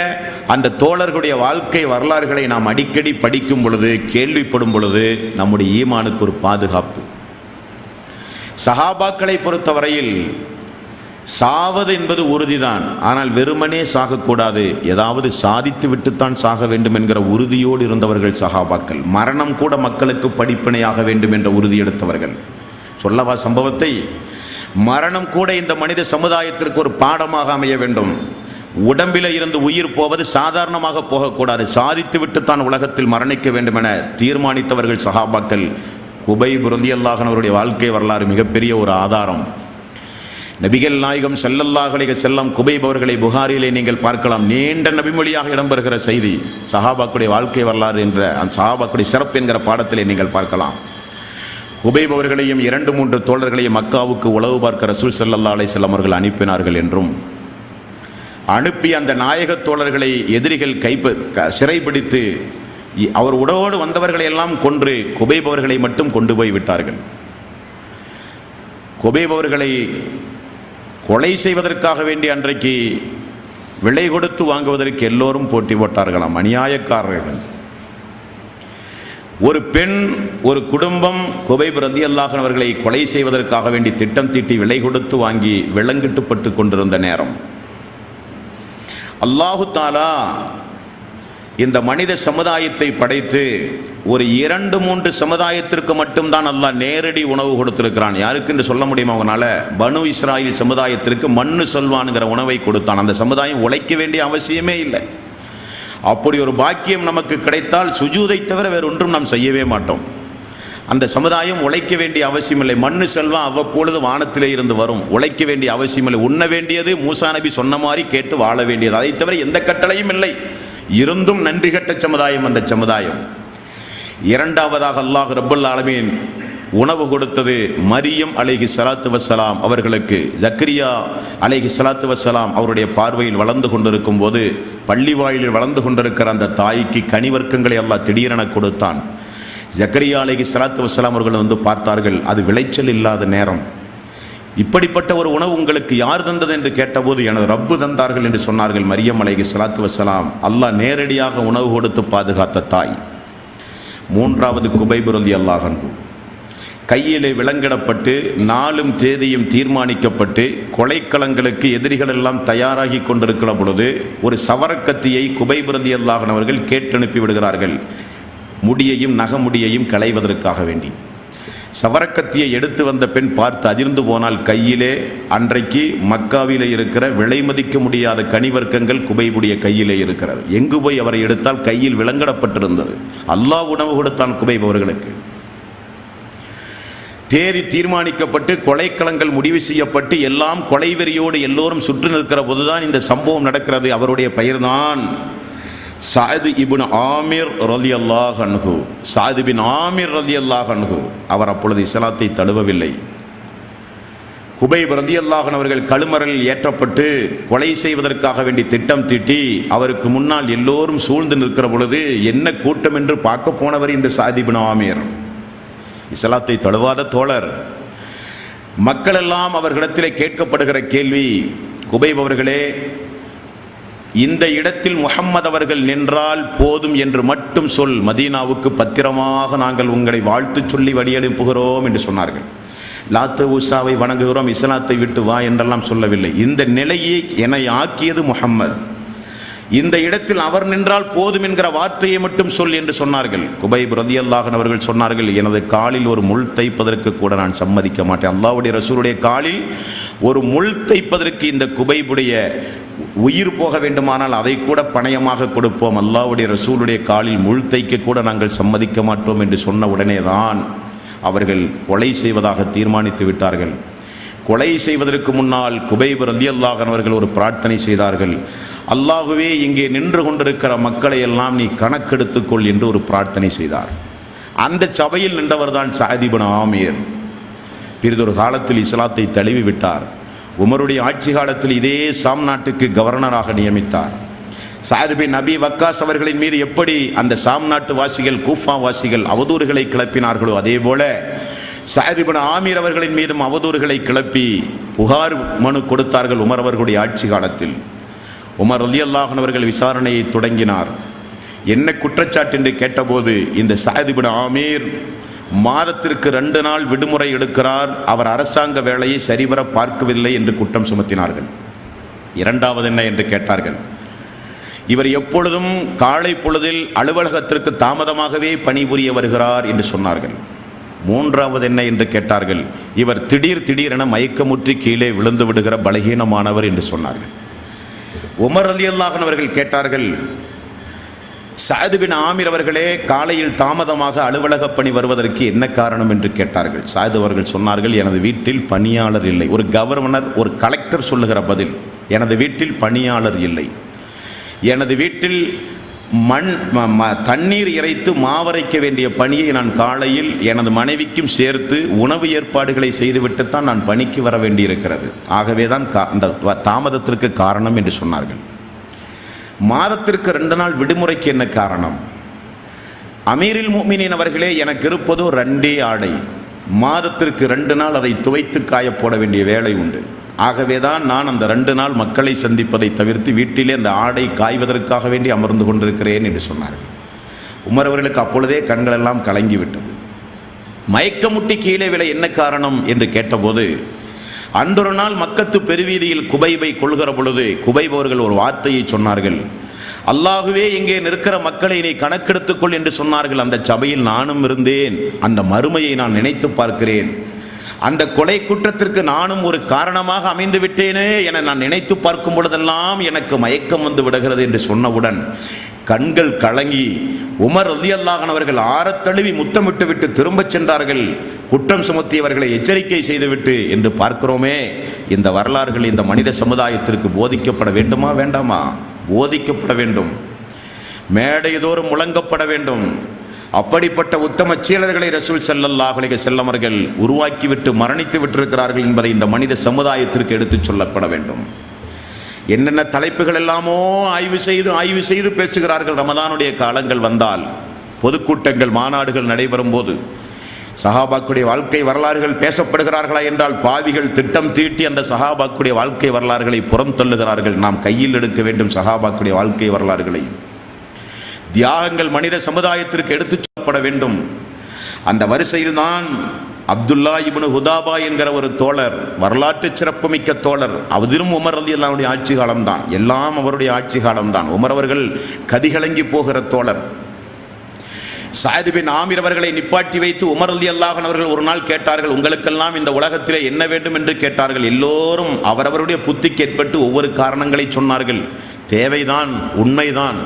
S1: அந்த தோழர்களுடைய வாழ்க்கை வரலாறுகளை நாம் அடிக்கடி படிக்கும் பொழுது, கேள்விப்படும் பொழுது நம்முடைய ஈமானுக்கு ஒரு பாதுகாப்பு. சஹாபாக்களை பொறுத்தவரையில் சாவது என்பது உறுதிதான், ஆனால் வெறுமனே சாகக்கூடாது, ஏதாவது சாதித்து விட்டுத்தான் சாக வேண்டும் என்கிற உறுதியோடு இருந்தவர்கள் சஹாபாக்கள். மரணம் கூட மக்களுக்கு படிப்பினையாக வேண்டும் என்ற உறுதி எடுத்தவர்கள். சொல்லவா சம்பவத்தை? மரணம் கூட இந்த மனித சமுதாயத்திற்கு ஒரு பாடமாக அமைய வேண்டும். உடம்பில் இருந்து உயிர் போவது சாதாரணமாக போகக்கூடாது, சாதித்து விட்டு தான் உலகத்தில் மரணிக்க வேண்டும் என தீர்மானித்தவர்கள் சஹாபாக்கள். குபைப் ரலியல்லாஹு அன்ஹு அவருடைய வாழ்க்கை வரலாறு மிகப்பெரிய ஒரு ஆதாரம். நபிகள் நாயகம் ஸல்லல்லாஹு அலைஹி வஸல்லம் குபைப் அவர்களை புகாரிலே நீங்கள் பார்க்கலாம். நீண்ட நபிமொழியாக இடம்பெறுகிற செய்தி சஹாபாக்களுடைய வாழ்க்கை வரலாறு என்ற அந்த சஹாபாக்களுடைய சிறப்பு என்கிற பாடத்திலே நீங்கள் பார்க்கலாம். குபைப் அவர்களையும் 2-3 தோழர்களையும் மக்காவுக்கு உளவு பார்க்க ரசூல் ஸல்லல்லாஹு அலைஹி வஸல்லம் அவர்கள் அனுப்பினார்கள் என்றும், அனுப்பி அந்த நாயக தோழர்களை எதிரிகள் சிறைபிடித்து அவர் உடவோடு வந்தவர்களை எல்லாம் கொன்று குபைப் அவர்களை மட்டும் கொண்டு போய் விட்டார்கள். குபைப் அவர்களை கொலை செய்வதற்காக வேண்டி அன்றைக்கு விலை கொடுத்து வாங்குவதற்கு எல்லோரும் போட்டி போட்டார்களாம், அநியாயக்காரர்கள். ஒரு பெண், ஒரு குடும்பம் குபைப் ரலியல்லாஹு அன்ஹு அவர்களை கொலை செய்வதற்காக வேண்டி திட்டம் தீட்டி விலை கொடுத்து வாங்கி விலங்கிட்டுப்பட்டு கொண்டிருந்த நேரம், அல்லாஹு தாலா இந்த மனித சமுதாயத்தை படைத்து ஒரு 2-3 சமுதாயத்திற்கு மட்டும்தான் அல்லாஹ் நேரடி உணவு கொடுத்திருக்கிறான். யாருக்கு என்று சொல்ல முடியுமா அவங்களால? பனு இஸ்ராயில் சமுதாயத்திற்கு மண்ணு சொல்வான்கிற உணவை கொடுத்தான். அந்த சமுதாயம் உழைக்க வேண்டிய அவசியமே இல்லை. அப்படி ஒரு பாக்கியம் நமக்கு கிடைத்தால் சுஜூதை தவிர வேறு ஒன்றும் நாம் செய்யவே மாட்டோம். அந்த சமுதாயம் உழைக்க வேண்டிய அவசியம் இல்லை. மண்ணு செல்வம் அவ்வப்பொழுது வானத்திலே இருந்து வரும், உழைக்க வேண்டிய அவசியம் இல்லை. உண்ண வேண்டியது மூசா நபி சொன்ன மாதிரி கேட்டு வாழ வேண்டியது, அதை தவிர எந்த கட்டளையும் இல்லை. இருந்தும் நன்றி கட்ட சமுதாயம் அந்த சமுதாயம். இரண்டாவதாக அல்லாஹ் ரப்பல் ஆலமீன் உணவு கொடுத்தது மரியம் அலைஹி ஸலாத்து வஸ்ஸலாம் அவர்களுக்கு. ஜக்கரியா அலைஹி ஸலாத்து வஸ்ஸலாம் அவருடைய பார்வையில் வளர்ந்து கொண்டிருக்கும் போது, பள்ளி வாயிலில் வளர்ந்து கொண்டிருக்கிற அந்த தாய்க்கு கனிவர்க்கங்களை அல்லாஹ் திடீரென கொடுத்தான். ஜக்கரியா அலைஹி ஸலாத்து வஸ்ஸலாம் அவர்கள் பார்த்தார்கள், அது விளைச்சல் இல்லாத நேரம். இப்படிப்பட்ட ஒரு உணவு உங்களுக்கு யார் தந்தது என்று கேட்டபோது, எனது ரப்பு தந்தார்கள் என்று சொன்னார்கள் மரியம் அலைஹி ஸலாத்து வஸ்ஸலாம். அல்லாஹ் நேரடியாக உணவு கொடுத்து பாதுகாத்த தாய். மூன்றாவது குபைப் ரலியல்லாஹு அன்ஹு கையிலே விலங்கிடப்பட்டு நாளும் தேதியும் தீர்மானிக்கப்பட்டு கொலைக்களங்களுக்கு எதிரிகள் எல்லாம் தயாராகி கொண்டிருக்கிற பொழுது ஒரு சவரக்கத்தியை குபைப் ரலியல்லாஹு அன்ஹு அவர்கள் கேட்டனுப்பி விடுகிறார்கள், முடியையும் நகமுடியையும் களைவதற்காக வேண்டி. சவரக்கத்தியை எடுத்து வந்த பெண் பார்த்து அதிர்ந்து போனால், கையிலே அன்றைக்கு மக்காவிலே இருக்கிற விலை மதிக்க முடியாத கனிவர்க்கங்கள் குபைபுடைய கையிலே இருக்கிறது. எங்கு போய் அவரை எடுத்தால் கையில் விலங்கிடப்பட்டிருந்தது. அல்லாஹ் உணவு கொடுத்தான் குபைப் அவர்களுக்கு. தேதி தீர்மானிக்கப்பட்டு கொலைக்களங்கள் முடிவு செய்யப்பட்டு எல்லாம் கொலைவெறியோடு எல்லோரும் சுற்றி நிற்கிற போதுதான் இந்த சம்பவம் நடக்கிறது. அவருடைய பெயர்தான் சாத் இப்னு ஆமிர் ரலியல்லாஹு அன்ஹு. சாத் பின் ஆமிர் ரலியல்லாஹு அன்ஹு. அவர் அப்பொழுது இஸ்லாத்தை தழுவவில்லை. குபைப் ரலியல்லாஹு அன்ஹு அவர்கள் கழுமரலில் ஏற்றப்பட்டு கொலை செய்வதற்காக வேண்டி திட்டம் தீட்டி அவருக்கு முன்னால் எல்லோரும் சூழ்ந்து நிற்கிற பொழுது என்ன கூட்டம் என்று பார்க்க போனவர் இந்த சாத் இப்னு ஆமிர். இஸ்லாத்தை தழுவாத தோழர். மக்கள் எல்லாம் அவர்களிடத்திலே கேட்கப்படுகிற கேள்வி, குபைப் அவர்களே, இந்த இடத்தில் முஹம்மது அவர்கள் நின்றால் போதும் என்று மட்டும் சொல், மதீனாவுக்கு பத்திரமாக நாங்கள் உங்களை வாழ்த்து சொல்லி வழியனுப்புகிறோம் என்று சொன்னார்கள். லாத்து ஊசாவை வணங்குகிறோம், இஸ்லாத்தை விட்டு வா என்றெல்லாம் சொல்லவில்லை. இந்த நிலையை என்னை ஆக்கியது முஹம்மது, இந்த இடத்தில் அவர் நின்றால் போதும் என்கிற வார்த்தையை மட்டும் சொல் என்று சொன்னார்கள். குபைப் ரலியல்லாஹு அன்ஹு அவர்கள் சொன்னார்கள், எனது காலில் ஒரு முள் தைப்பதற்கு கூட நான் சம்மதிக்க மாட்டேன். அல்லாஹ்வுடைய ரசூலுடைய காலில் ஒரு முள் தைப்பதற்கு இந்த குபைபுடைய உயிர் போக வேண்டுமானால் அதை கூட பணயமாக கொடுப்போம், அல்லாஹ்வுடைய ரசூலுடைய காலில் முள் தைக்க கூட நாங்கள் சம்மதிக்க மாட்டோம் என்று சொன்ன உடனே தான் அவர்கள் கொலை செய்வதாக தீர்மானித்து விட்டார்கள். கொலை செய்வதற்கு முன்னால் குபைப் ரலியல்லாஹு அன்ஹு அவர்கள் ஒரு பிரார்த்தனை செய்தார்கள். அல்லாஹுவே, இங்கே நின்று கொண்டிருக்கிற மக்களை எல்லாம் நீ கணக்கெடுத்துக்கொள் என்று ஒரு பிரார்த்தனை செய்தார். அந்த சபையில் நின்றவர் தான் சஅத் இப்னு ஆமீர். பிறிதொரு காலத்தில் இஸ்லாத்தை தழுவி விட்டார். உமருடைய ஆட்சி காலத்தில் இதே ஷாம் நாட்டுக்கு கவர்னராக நியமித்தார். சஅத் பின் அபி வக்காஸ் அவர்களின் மீது எப்படி அந்த ஷாம் நாட்டு வாசிகள், கூஃபா வாசிகள் அவதூறுகளை கிளப்பினார்களோ அதே போல சஅத் இப்னு ஆமீர் அவர்களின் மீதும் அவதூறுகளை கிளப்பி புகார் மனு கொடுத்தார்கள் உமர் அவர்களுடைய ஆட்சி காலத்தில். உமர் ரலியல்லாஹு அன்ஹு அவர்கள் விசாரணையை தொடங்கினார். என்ன குற்றச்சாட்டு என்று கேட்டபோது, இந்த சஅத் இப்னு ஆமீர் மாதத்திற்கு 2 நாள் விடுமுறை எடுக்கிறார், அவர் அரசாங்க வேலையை சரிவர பார்க்கவில்லை என்று குற்றம் சுமத்தினார்கள். இரண்டாவது என்ன என்று கேட்டார்கள். இவர் எப்பொழுதும் காலை பொழுதில் அலுவலகத்திற்கு தாமதமாகவே பணிபுரிய வருகிறார் என்று சொன்னார்கள். மூன்றாவது என்ன என்று கேட்டார்கள். இவர் திடீரென மயக்கமுற்றி கீழே விழுந்து விடுகிற பலகீனமானவர் என்று சொன்னார்கள். உமர் ரலியல்லாஹு அன்ஹு அவர்கள் கேட்டார்கள், சஅத் பின் ஆமீர் அவர்களே, காலையில் தாமதமாக அலுவலக பணி வருவதற்கு என்ன காரணம் என்று கேட்டார்கள். சஅத் அவர்கள் சொன்னார்கள், எனது வீட்டில் பணியாளர் இல்லை. ஒரு கவர்னர், ஒரு கலெக்டர் சொல்லுகிற பதில், எனது வீட்டில் பணியாளர் இல்லை. எனது வீட்டில் தண்ணீர் இறைத்து மாவரைக்க வேண்டிய பணியை நான் காலையில் எனது மனைவிக்கும் சேர்த்து உணவு ஏற்பாடுகளை செய்துவிட்டுத்தான் நான் பணிக்கு வர வேண்டியிருக்கிறது. ஆகவே தான் அந்த தாமதத்திற்கு காரணம் என்று சொன்னார்கள். மாதத்திற்கு 2 நாள் விடுமுறைக்கு என்ன காரணம்? அமீருல் முஃமினீன் அவர்களே, எனக்கு இருப்பதோ 2 ஆடை. மாதத்திற்கு 2 நாள் அதை துவைத்து காயப்போட வேண்டிய வேலை உண்டு. ஆகவே தான் நான் அந்த 2 நாள் மக்களை சந்திப்பதை தவிர்த்து வீட்டிலே அந்த ஆடை காய்வதற்காக வேண்டி அமர்ந்து கொண்டிருக்கிறேன் என்று சொன்னார்கள். உமர் அவர்களுக்கு அப்பொழுதே கண்களெல்லாம் கலங்கிவிட்டது. மயக்கமுட்டி கீழே விழ என்ன காரணம் என்று கேட்டபோது, அன்றொரு நாள் மக்கத்து பெருவீதியில் குபைபை கொள்கிற பொழுது குபைப் அவர்கள் ஒரு வார்த்தையை சொன்னார்கள். அல்லாஹுவே, இங்கே நிற்கிற மக்களை நீ கணக்கெடுத்துக்கொள் என்று சொன்னார்கள். அந்த சபையில் நானும் இருந்தேன். அந்த மறுமையை நான் நினைத்து பார்க்கிறேன். அந்த கொலை குற்றத்திற்கு நானும் ஒரு காரணமாக அமைந்து விட்டேனே என நான் நினைத்து பார்க்கும் பொழுதெல்லாம் எனக்கு மயக்கம் வந்து விடுகிறது என்று சொன்னவுடன் கண்கள் கலங்கி உமர் ரலியல்லாஹு அன்ஹு அவர்கள் ஆறத் தழுவி முத்தமிட்டு விட்டு திரும்பச் சென்றார்கள். குற்றம் சுமத்தியவர்களை எச்சரிக்கை செய்துவிட்டு என்று பார்க்கிறோமே. இந்த வரலாறுகள் இந்த மனித சமுதாயத்திற்கு போதிக்கப்பட வேண்டுமா வேண்டாமா? போதிக்கப்பட வேண்டும். மேடைதோறும் முழங்கப்பட வேண்டும். அப்படிப்பட்ட உத்தம சீலர்களை ரசூல் ஸல்லல்லாஹு அலைஹி வஸல்லம் அவர்கள் உருவாக்கிவிட்டு மரணித்து விட்டிருக்கிறார்கள் என்பதை இந்த மனித சமுதாயத்திற்கு எடுத்துச் சொல்லப்பட வேண்டும். என்னென்ன தலைப்புகள் எல்லாமோ ஆய்வு செய்து பேசுகிறார்கள். ரமதானுடைய காலங்கள் வந்தால், பொதுக்கூட்டங்கள், மாநாடுகள் நடைபெறும் போது சஹாபாக்குடைய வாழ்க்கை வரலாறுகள் பேசப்படுகிறார்களா என்றால் பாவிகள் திட்டம் தீட்டி அந்த சஹாபாக்குடைய வாழ்க்கை வரலாறுகளை புறம் தள்ளுகிறார்கள். நாம் கையில் எடுக்க வேண்டும் சஹாபாக்குடைய வாழ்க்கை வரலாறுகளை. தியாகங்கள் மனித சமுதாயத்திற்கு எடுத்துச் சொல்லப்பட வேண்டும். அந்த வரிசையில் தான் அப்துல்லா இப்னு ஹுதாபா என்கிற ஒரு தோழர், வரலாற்று சிறப்புமிக்க தோழர். அவரும் உமர் ரலியல்லாஹு அன்ஹு ஆட்சி காலம்தான், எல்லாம் அவருடைய ஆட்சி காலம்தான். உமர் அவர்கள் கதிகலங்கி போகிற தோழர். சஅத் பின் ஆமீர் அவர்களை நிப்பாட்டி வைத்து உமர் ரலியல்லாஹு அன்ஹு அவர்கள் ஒரு நாள் கேட்டார்கள், உங்களுக்கெல்லாம் இந்த உலகத்திலே என்ன வேண்டும் என்று கேட்டார்கள். எல்லோரும் அவரவருடைய புத்திக்கு ஏற்பட்டு ஒவ்வொரு காரணங்களை சொன்னார்கள். தேவைதான், உண்மைதான்.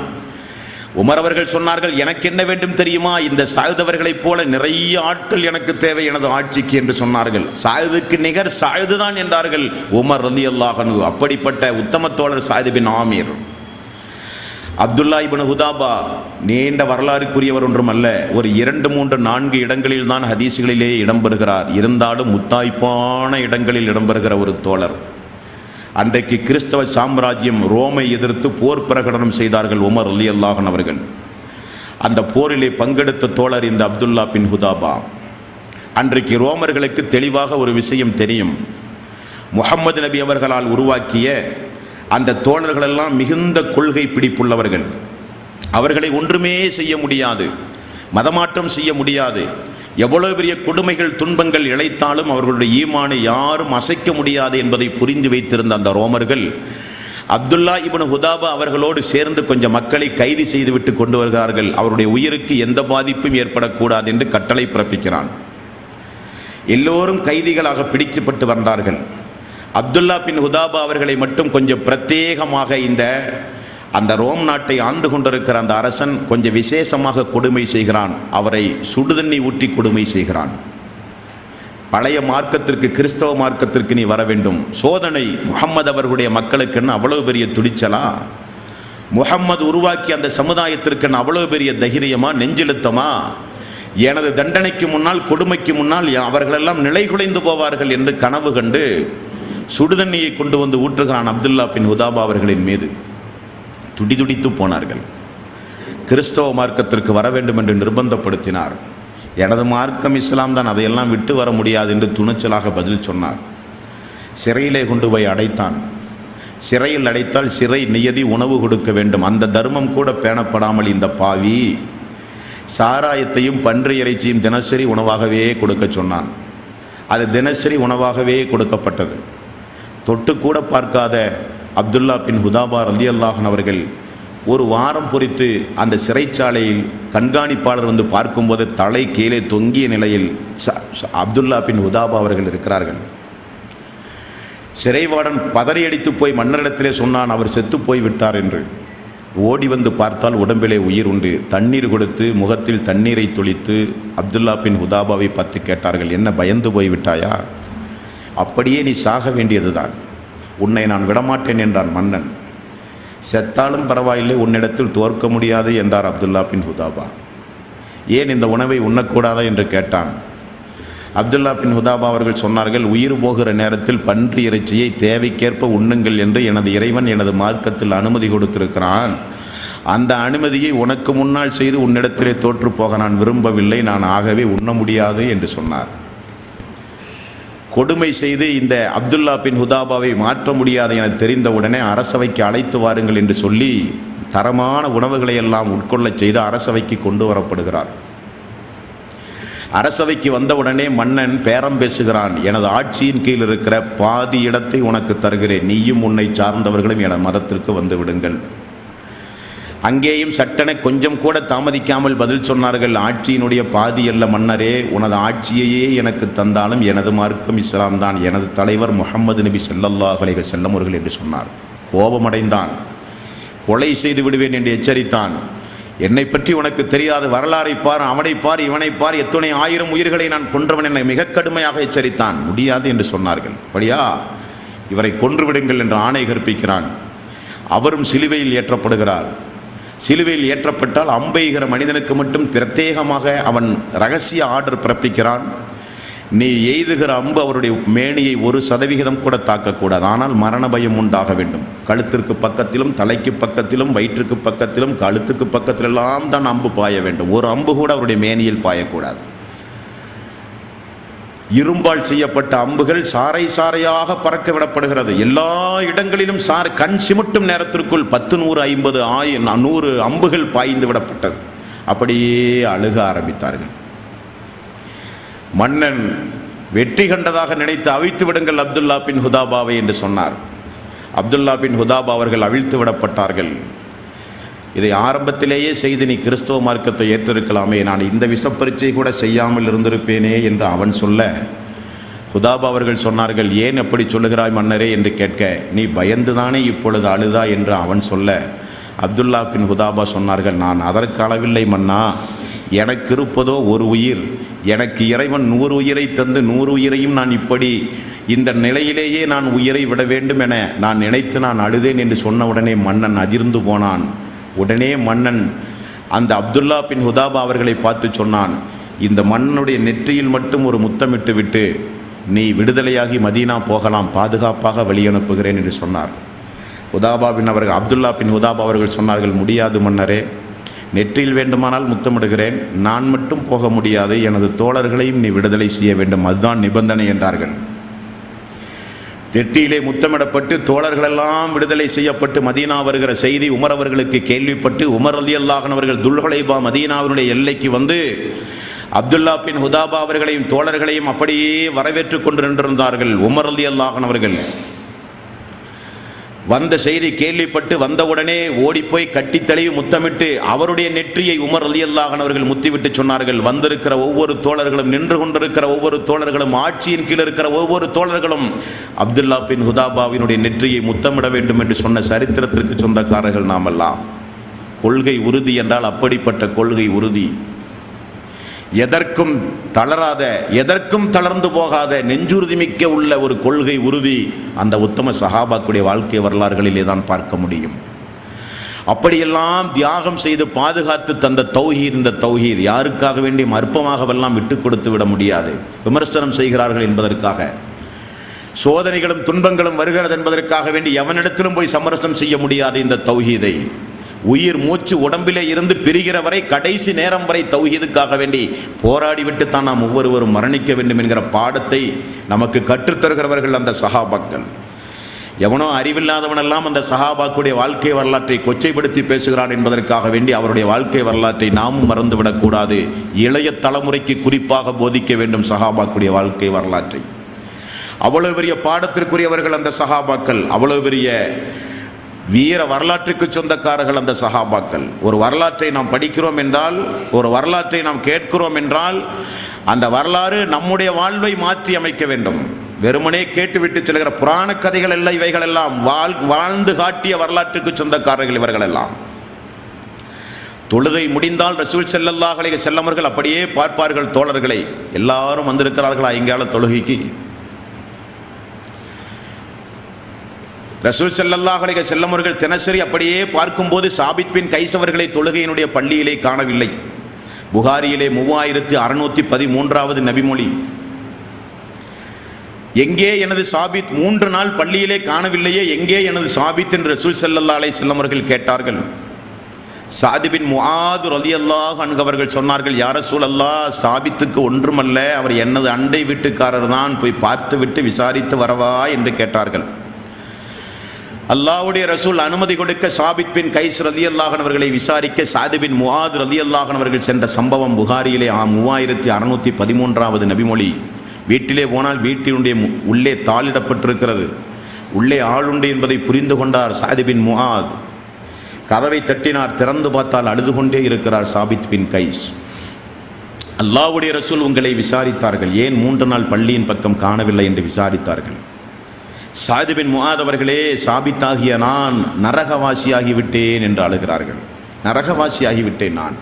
S1: உமர் அவர்கள் சொன்னார்கள், எனக்கு என்ன வேண்டும் தெரியுமா? இந்த சஅத் அவர்களைப் போல நிறைய ஆட்கள் எனக்கு தேவை எனது ஆட்சிக்கு என்று சொன்னார்கள். சஅதுக்கு நிகர் சஅது தான் என்றார்கள் உமர் ரலியல்லாஹு அன்ஹு. அப்படிப்பட்ட உத்தம தோழர் சஅத் பின் ஆமீர். அப்துல்லா இப்னு ஹுதாபா நீண்ட வரலாறுக்குரியவர் ஒன்றும் அல்ல. ஒரு 2, 3, 4 இடங்களில் தான் ஹதீஸ்களிலே இடம்பெறுகிறார். இருந்தாலும் முத்தாய்ப்பான இடங்களில் இடம்பெறுகிற ஒரு தோழர். அன்றைக்கு கிறிஸ்தவ சாம்ராஜ்யம் ரோமை எதிர்த்து போர் பிரகடனம் செய்தார்கள் உமர் ரலியல்லாஹு அன்ஹு அவர்கள். அந்த போரிலே பங்கெடுத்த தோழர் இந்த அப்துல்லா பின் ஹுதாபா. அன்றைக்கு ரோமர்களுக்கு தெளிவாக ஒரு விஷயம் தெரியும். முஹம்மது நபி அவர்களால் உருவாக்கிய அந்த தோழர்களெல்லாம் மிகுந்த கொள்கை பிடிப்புள்ளவர்கள். அவர்களை ஒன்றுமே செய்ய முடியாது, மதமாற்றம் செய்ய முடியாது. எவ்வளவு பெரிய கொடுமைகள், துன்பங்கள் இழைத்தாலும் அவர்களுடைய ஈமானை யாரும் அசைக்க முடியாது என்பதை புரிந்து வைத்திருந்த அந்த ரோமர்கள் அப்துல்லா இப்னு ஹுதாபா அவர்களோடு சேர்ந்து கொஞ்சம் மக்களை கைது செய்துவிட்டு கொண்டு வருகிறார்கள். அவருடைய உயிருக்கு எந்த பாதிப்பும் ஏற்படக்கூடாது என்று கட்டளை பிறப்பிக்கிறான். எல்லோரும் கைதிகளாக பிடிக்கப்பட்டு வந்தார்கள். அப்துல்லா பின் ஹுதாபா அவர்களை மட்டும் கொஞ்சம் பிரத்யேகமாக அந்த ரோம் நாட்டை ஆண்டு கொண்டிருக்கிற அந்த அரசன் கொஞ்சம் விசேஷமாக கொடுமை செய்கிறான். அவரை சுடுதண்ணி ஊற்றி கொடுமை செய்கிறான். பழைய மார்க்கத்திற்கு, கிறிஸ்தவ மார்க்கத்திற்கு நீ வர வேண்டும். சோதனை முஹம்மது அவர்களுடைய மக்களுக்குன்னு அவ்வளவு பெரிய துடிச்சலா? முஹம்மது உருவாக்கி அந்த சமுதாயத்திற்குன்னு அவ்வளவு பெரிய தைரியமா, நெஞ்செழுத்தமா? எனது தண்டனைக்கு முன்னால், கொடுமைக்கு முன்னால் அவர்களெல்லாம் நிலைகுலைந்து போவார்கள் என்று கனவு கண்டு சுடுதண்ணியை கொண்டு வந்து ஊற்றுகிறான் அப்துல்லா பின் ஹுதாபா அவர்களின் மீது. துடிதுடித்து போனார்கள். கிறிஸ்தவ மார்க்கத்திற்கு வர வேண்டும் என்று நிர்பந்தப்படுத்தினார். எனது மார்க்கம் இஸ்லாம் தான், அதையெல்லாம் விட்டு வர முடியாது என்று துணிச்சலாக பதில் சொன்னார். சிறையிலே கொண்டு போய் அடைத்தான். சிறையில் அடைத்தால் சிறை நியதி உணவு கொடுக்க வேண்டும். அந்த தர்மம் கூட பேணப்படாமல் இந்த பாவி சாராயத்தையும் பன்றி இறைச்சியும் தினசரி உணவாகவே கொடுக்க சொன்னான். அது தினசரி உணவாகவே கொடுக்கப்பட்டது. தொட்டு கூட பார்க்காத அப்துல்லா பின் ஹுதாபா ரலியல்லாஹு அன்ஹு அவர்கள் ஒரு வாரம் பொறித்து அந்த சிறைச்சாலையில் கண்காணிப்பாளர் வந்து பார்க்கும்போது தலை கீழே தொங்கிய நிலையில் அப்துல்லா பின் ஹுதாபா அவர்கள் இருக்கிறார்கள். சிறைவாடன் பதறியடித்து போய் மன்னரிடத்திலே சொன்னான், அவர் செத்து போய் விட்டார் என்று. ஓடி வந்து பார்த்தால் உடம்பிலே உயிர் உண்டு. தண்ணீர் கொடுத்து முகத்தில் தண்ணீரை தொளித்து அப்துல்லா பின் ஹுதாபாவை பார்த்து கேட்டார்கள், என்ன பயந்து போய் விட்டாயா? அப்படியே நீ சாக வேண்டியதுதான், உன்னை நான் விடமாட்டேன் என்றான் மன்னன். செத்தாலும் பரவாயில்லை, உன்னிடத்தில் தோற்க முடியாது என்றார் அப்துல்லா பின் ஹுதாபா. ஏன் இந்த உணவை உண்ணக்கூடாதா என்று கேட்டான். அப்துல்லா பின் ஹுதாபா அவர்கள் சொன்னார்கள், உயிர் போகிற நேரத்தில் பன்றி இறைச்சியை தேவைக்கேற்ப உண்ணுங்கள் என்று எனது இறைவன் எனது மார்க்கத்தில் அனுமதி கொடுத்திருக்கிறான். அந்த அனுமதியை உனக்கு முன்னால் செய்து உன்னிடத்திலே தோற்று போக நான் விரும்பவில்லை, நான் ஆகவே உண்ண முடியாது என்று சொன்னார். கொடுமை செய்து இந்த அப்துல்லா பின் ஹுதாபாவை மாற்ற முடியாது என தெரிந்தவுடனே அரசவைக்கு அழைத்து வாருங்கள் என்று சொல்லி தரமான உணவுகளை எல்லாம் உட்கொள்ளச் செய்து அரசவைக்கு கொண்டு வரப்படுகிறார். அரசவைக்கு வந்தவுடனே மன்னன் பேரம் பேசுகிறான், எனது ஆட்சியின் கீழ் இருக்கிற பாதி இடத்தை உனக்கு தருகிறேன், நீயும் உன்னை சார்ந்தவர்களும் எனது மதத்திற்கு வந்து விடுங்கள். அங்கேயும் சட்டென கொஞ்சம் கூட தாமதிக்காமல் பதில் சொன்னார்கள், ஆட்சியினுடைய பாதி அல்ல மன்னரே, உனது ஆட்சியையே எனக்கு தந்தாலும் எனது மார்க்கம் இஸ்லாம் தான், எனது தலைவர் முஹம்மது நபி ஸல்லல்லாஹு அலைஹி வஸல்லம் அவர்கள் என்று சொன்னார். கோபமடைந்தான். கொலை செய்து விடுவேன் என்று எச்சரித்தான். என்னை பற்றி உனக்கு தெரியாது, வரலாறை பார், அவனை பார், இவனை பார், எத்தனை ஆயிரம் உயிர்களை நான் கொன்றவன் என்னை மிக கடுமையாக எச்சரித்தான். முடியாது என்று சொன்னார்கள். அப்படியா, இவரை கொன்று விடுங்கள் என்று ஆணை கற்பிக்கிறான். அவரும் சிலுவையில் ஏற்றப்படுகிறார். சிலுவையில் ஏற்றப்பட்டால் அம்பெய்கிற மனிதனுக்கு மட்டும் பிரத்யேகமாக அவன் ரகசிய ஆர்டர் பிறப்பிக்கிறான். நீ எய்துகிற அம்பு அவருடைய மேனியை 1% கூட தாக்கக்கூடாது, ஆனால் மரண பயம் உண்டாக வேண்டும். கழுத்திற்கு பக்கத்திலும், தலைக்கு பக்கத்திலும், வயிற்றுக்கு பக்கத்திலும், கழுத்துக்கு பக்கத்திலெல்லாம் தான் அம்பு பாய வேண்டும். ஒரு அம்பு கூட அவருடைய மேனியில் பாயக்கூடாது. இரும்பால் செய்யப்பட்ட அம்புகள் சாறை சாறையாக பறக்க விடப்படுகிறது. எல்லா இடங்களிலும் கண் சிமிட்டும் நேரத்திற்குள் 10, 100, 50, 1000, 100 அம்புகள் பாய்ந்து விடப்பட்டது. அப்படியே அழுக ஆரம்பித்தார்கள். மன்னன் வெற்றி கண்டதாக நினைத்து அவிழ்த்து விடுங்கள் அப்துல்லா பின் ஹுதாபாவை என்று சொன்னார். அப்துல்லா பின் ஹுதாபா அவர்கள் அவிழ்த்து விடப்பட்டார்கள். இதை ஆரம்பத்திலேயே செய்து நீ கிறிஸ்தவ மார்க்கத்தை ஏற்றிருக்கலாமே, நான் இந்த விஷப்பரீட்சை கூட செய்யாமல் இருந்திருப்பேனே என்று அவன் சொல்ல, ஹுதாபா அவர்கள் சொன்னார்கள், ஏன் எப்படி சொல்லுகிறாய் மன்னரே என்று கேட்க, நீ பயந்துதானே இப்பொழுது அழுதா என்று அவன் சொல்ல, அப்துல்லா பின் ஹுதாபா சொன்னார்கள், நான் அதற்கு அளவில்லை மன்னா, எனக்கு இருப்பதோ ஒரு உயிர், எனக்கு இறைவன் 100 உயிரை தந்து 100 உயிரையும் நான் இப்படி இந்த நிலையிலேயே நான் உயிரை விட வேண்டும் என நான் நினைத்து நான் அழுதேன் என்று சொன்ன உடனே மன்னன் அதிர்ந்து போனான். உடனே மன்னன் அந்த அப்துல்லா பின் ஹுதாபா அவர்களை பார்த்து சொன்னான், இந்த மன்னனுடைய நெற்றியில் மட்டும் ஒரு முத்தமிட்டு விட்டு நீ விடுதலையாகி மதீனா போகலாம், பாதுகாப்பாக வெளியனுப்புகிறேன் என்று சொன்னார். அப்துல்லா பின் ஹுதாபா அவர்கள் சொன்னார்கள், முடியாது மன்னரே, நெற்றியில் வேண்டுமானால் முத்தமிடுகிறேன், நான் மட்டும் போக முடியாது, எனது தோழர்களையும் நீ விடுதலை செய்ய வேண்டும், அதுதான் நிபந்தனை என்றார்கள். நெற்றியிலே முத்தமிடப்பட்டு தோழர்களெல்லாம் விடுதலை செய்யப்பட்டு மதீனா வருகிற செய்தி உமர் அவர்களுக்கு கேள்விப்பட்டு உமர் ரலியல்லாஹு அன்ஹு அவர்கள் துல்ஹுலைபா மதீனாவினுடைய எல்லைக்கு வந்து அப்துல்லா பின் ஹுதாபா அவர்களையும் தோழர்களையும் அப்படியே வரவேற்று கொண்டு நின்றிருந்தார்கள். உமர் ரலியல்லாஹு அன்ஹு அவர்கள் வந்த செய்தி கேள்விப்பட்டு வந்தவுடனே ஓடிப்போய் கட்டி தழுவி முத்தமிட்டு அவருடைய நெற்றியை உமர் ரலியல்லாஹு அன்ஹு அவர்கள் முத்திவிட்டு சொன்னார்கள், வந்திருக்கிற ஒவ்வொரு தோழர்களும், நின்று கொண்டிருக்கிற ஒவ்வொரு தோழர்களும், ஆட்சியின் கீழ் இருக்கிற ஒவ்வொரு தோழர்களும் அப்துல்லா பின் ஹுதாபாவினுடைய நெற்றியை முத்தமிட வேண்டும் என்று சொன்ன சரித்திரத்திற்கு சொந்தக்காரர்கள் நாமெல்லாம். கொள்கை உறுதி என்றால் அப்படிப்பட்ட கொள்கை உறுதி. எதற்கும் தளராத, எதற்கும் தளர்ந்து போகாத நெஞ்சுறுதிமிக்க உள்ள ஒரு கொள்கை உறுதி அந்த உத்தம சஹாபாக்குடைய வாழ்க்கை வரலாறுகளிலே தான் பார்க்க முடியும். அப்படியெல்லாம் தியாகம் செய்து பாதுகாத்து தந்த தௌஹீத், இந்த தௌஹீத் யாருக்காக வேண்டி அற்பமாகவெல்லாம் விட்டு கொடுத்து விட முடியாது. விமர்சனம் செய்கிறார்கள் என்பதற்காக, சோதனைகளும் துன்பங்களும் வருகிறது என்பதற்காக வேண்டி எவனிடத்திலும் போய் சமரசம் செய்ய முடியாது. இந்த தௌஹீதை உயிர் மூச்சு உடம்பிலே இருந்து பிரிகிற வரை, கடைசி நேரம் வரை தௌஹீதுக்காக வேண்டி போராடிவிட்டு தான் நாம் ஒவ்வொருவரும் மரணிக்க வேண்டும் என்கிற பாடத்தை நமக்கு கற்றுத்தருகிறவர்கள் அந்த சஹாபாக்கள். எவனோ அறிவில்லாதவனெல்லாம் அந்த சஹாபாக்குடைய வாழ்க்கை வரலாற்றை கொச்சைப்படுத்தி பேசுகிறான் என்பதற்காக வேண்டி அவருடைய வாழ்க்கை வரலாற்றை நாமும் மறந்துவிடக்கூடாது. இளைய தலைமுறைக்கு குறிப்பாக போதிக்க வேண்டும் சஹாபாக்குடைய வாழ்க்கை வரலாற்றை. அவ்வளவு பெரிய பாடத்திற்குரியவர்கள் அந்த சஹாபாக்கள், அவ்வளவு பெரிய வீர வரலாற்றுக்கு சொந்தக்காரர்கள் அந்த சஹாபாக்கள். ஒரு வரலாற்றை நாம் படிக்கிறோம் என்றால், ஒரு வரலாற்றை நாம் கேட்கிறோம் என்றால், அந்த வரலாறு நம்முடைய வாழ்வை மாற்றி அமைக்க வேண்டும். வெறுமனே கேட்டுவிட்டு செல்கிற புராண கதைகள் எல்லாம் இவைகள் எல்லாம் வாழ்ந்து காட்டிய வரலாற்றுக்கு சொந்தக்காரர்கள் இவர்கள் எல்லாம். தொழுகை முடிந்தால் ரசூல் ஸல்லல்லாஹு அலைஹி வஸல்லம் அவர்கள் அப்படியே பார்ப்பார்கள் தோழர்களை, எல்லாரும் வந்திருக்கிறார்களா எங்கால தொழுகைக்கு? ரசூல் ஸல்லல்லாஹு அலைஹி வஸல்லம் அவர்கள் தினசரி அப்படியே பார்க்கும்போது சாபித் பின் கைஸ் அவர்களை தொழுகையினுடைய பள்ளியிலே காணவில்லை. புகாரியிலே 3613வது நபிமொழி. எங்கே எனது சாபித்? 3 நாள் பள்ளியிலே காணவில்லையே, எங்கே எனது சாபித் என்று ரசூல் ஸல்லல்லாஹு அலைஹி வஸல்லம் அவர்கள் கேட்டார்கள். சாத் பின் முஆத் ரலியல்லாஹு அன்ஹு அவர்கள் சொன்னார்கள், யா ரசூலல்லாஹ், சாபித்துக்கு ஒன்றுமல்ல, அவர் எனது அண்டை வீட்டுக்காரர் தான், போய் பார்த்து விட்டு விசாரித்து வரவா என்று கேட்டார்கள். அல்லாஹ்வுடைய ரசூல் அனுமதி கொடுக்க சாபித் பின் கைஸ் ரலியல்லாஹு அன்ஹு அவர்களை விசாரிக்க சாத் பின் முஆத் ரலியல்லாஹு அன்ஹு அவர்கள் சென்ற சம்பவம் புகாரியிலே 3613வது நபிமொழி. வீட்டிலே போனால் வீட்டினுடைய உள்ளே தாளிடப்பட்டிருக்கிறது, உள்ளே ஆளுண்டு என்பதை புரிந்து கொண்டார் சாத் பின் முஆத். கதவை தட்டினார், திறந்து பார்த்தால் அழுது கொண்டே இருக்கிறார் சாபித் பின் கைஸ். அல்லாஹ்வுடைய ரசூல் உங்களை விசாரித்தார்கள், ஏன் 3 நாள் பள்ளியின் பக்கம் காணவில்லை என்று விசாரித்தார்கள். சாத் பின் முஆத் அவர்களே, சாபித்தாகிய நான் நரகவாசியாகிவிட்டேன் என்று அழுகிறார்கள். நரகவாசியாகிவிட்டேன் நான்,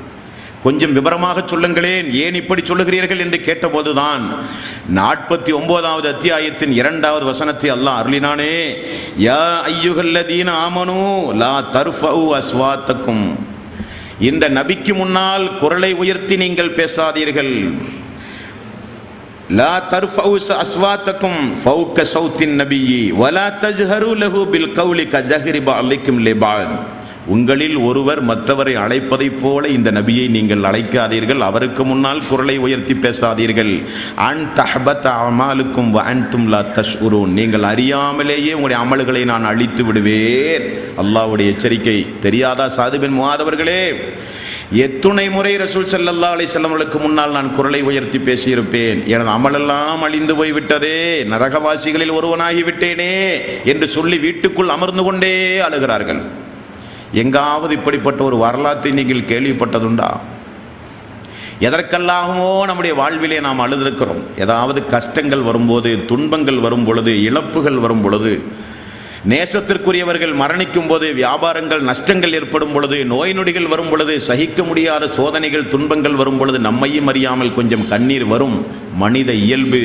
S1: கொஞ்சம் விவரமாக சொல்லுங்களேன், ஏன் இப்படி சொல்லுகிறீர்கள் என்று கேட்டபோதுதான் 49வது அத்தியாயத்தின் 2வது வசனத்தை அல்லாஹ் அருளினானே, யா ஐயுஹல்லதீன ஆமனூ லா தர்ஃபஉ அஸ்வாத்தக்கும், இந்த நபிக்கு முன்னால் குரலை உயர்த்தி நீங்கள் பேசாதீர்கள். லா தர்ஃபஉ அஸ்வாத்தக்கும் ஃபௌக ஸௌத்தின் நபியி வலா தஜ்ஹரு லஹு பில் கௌலி கஜஹரி பஅலிக்கும் லிபஅத், உங்களில் ஒருவர் மற்றவரை அழைப்பதைப் போல இந்த நபியை நீங்கள் அழைக்காதீர்கள், அவருக்கு முன்னால் குரலை உயர்த்தி பேசாதீர்கள். அன் தஹ்பத அமாலுக்கும் வ அன்தும் லா தஷ்உரூன், நீங்கள் அறியாமலேயே உங்களுடைய அமல்களை நான் அழித்து விடுவேன். அல்லாஹ்வுடைய எச்சரிக்கை தெரியாதா சாத் பின் முஆத் அவர்களே? எத்துணை முறை ரசூல் ஸல்லல்லாஹு அலைஹி வஸல்லம் அவர்களுக்கு முன்னால் நான் குரலை உயர்த்தி பேசியிருப்பேன், எனது அமலெல்லாம் அழிந்து போய்விட்டதே, நரகவாசிகளில் ஒருவனாகிவிட்டேனே என்று சொல்லி வீட்டுக்குள் அமர்ந்து கொண்டே அழுகிறார்கள். எங்காவது இப்படிப்பட்ட ஒரு வரலாற்றை நீங்கள் கேள்விப்பட்டதுண்டா? எதற்கெல்லாமோ நம்முடைய வாழ்விலே நாம் அழுதிருக்கிறோம். ஏதாவது கஷ்டங்கள் வரும்போது, துன்பங்கள் வரும் பொழுது, இழப்புகள் வரும் பொழுது, நேசத்திற்குரியவர்கள் மரணிக்கும் போது, வியாபாரங்கள் நஷ்டங்கள் ஏற்படும் பொழுது, நோய் நொடிகள் வரும் பொழுது, சகிக்க முடியாத சோதனைகள் துன்பங்கள் வரும் பொழுது நம்மையும் அறியாமல் கொஞ்சம் கண்ணீர் வரும். மனித இயல்பு,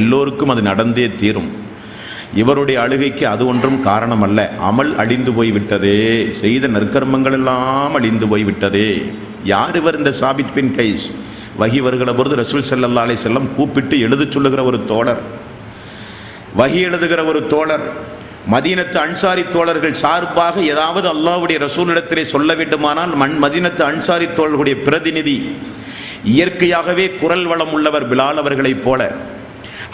S1: எல்லோருக்கும் அது நடந்தே தீரும். இவருடைய அழுகைக்கு அது ஒன்றும் காரணம் அல்ல. அமல் அழிந்து போய்விட்டதே, செய்த நற்கர்மங்கள் எல்லாம் அழிந்து போய்விட்டதே. யார் இவர்? இந்த சாபித் பின் கைஸ். வஹி வருகிற பொழுது ரசூல் ஸல்லல்லாஹு அலைஹி வஸல்லம் கூப்பிட்டு எழுத சொல்லுகிற ஒரு தோழர், வஹி எழுதுகிற ஒரு தோழர், மதீனத்து அன்சாரி தோழர்கள் சார்பாக ஏதாவது அல்லாஹ்வுடைய ரசூலிடத்திலே சொல்ல வேண்டுமானால் மதீனத்து அன்சாரி தோழர்களுடைய பிரதிநிதி, இயற்கையாகவே குரல் வளம் உள்ளவர் பிலால் அவர்களைப் போல.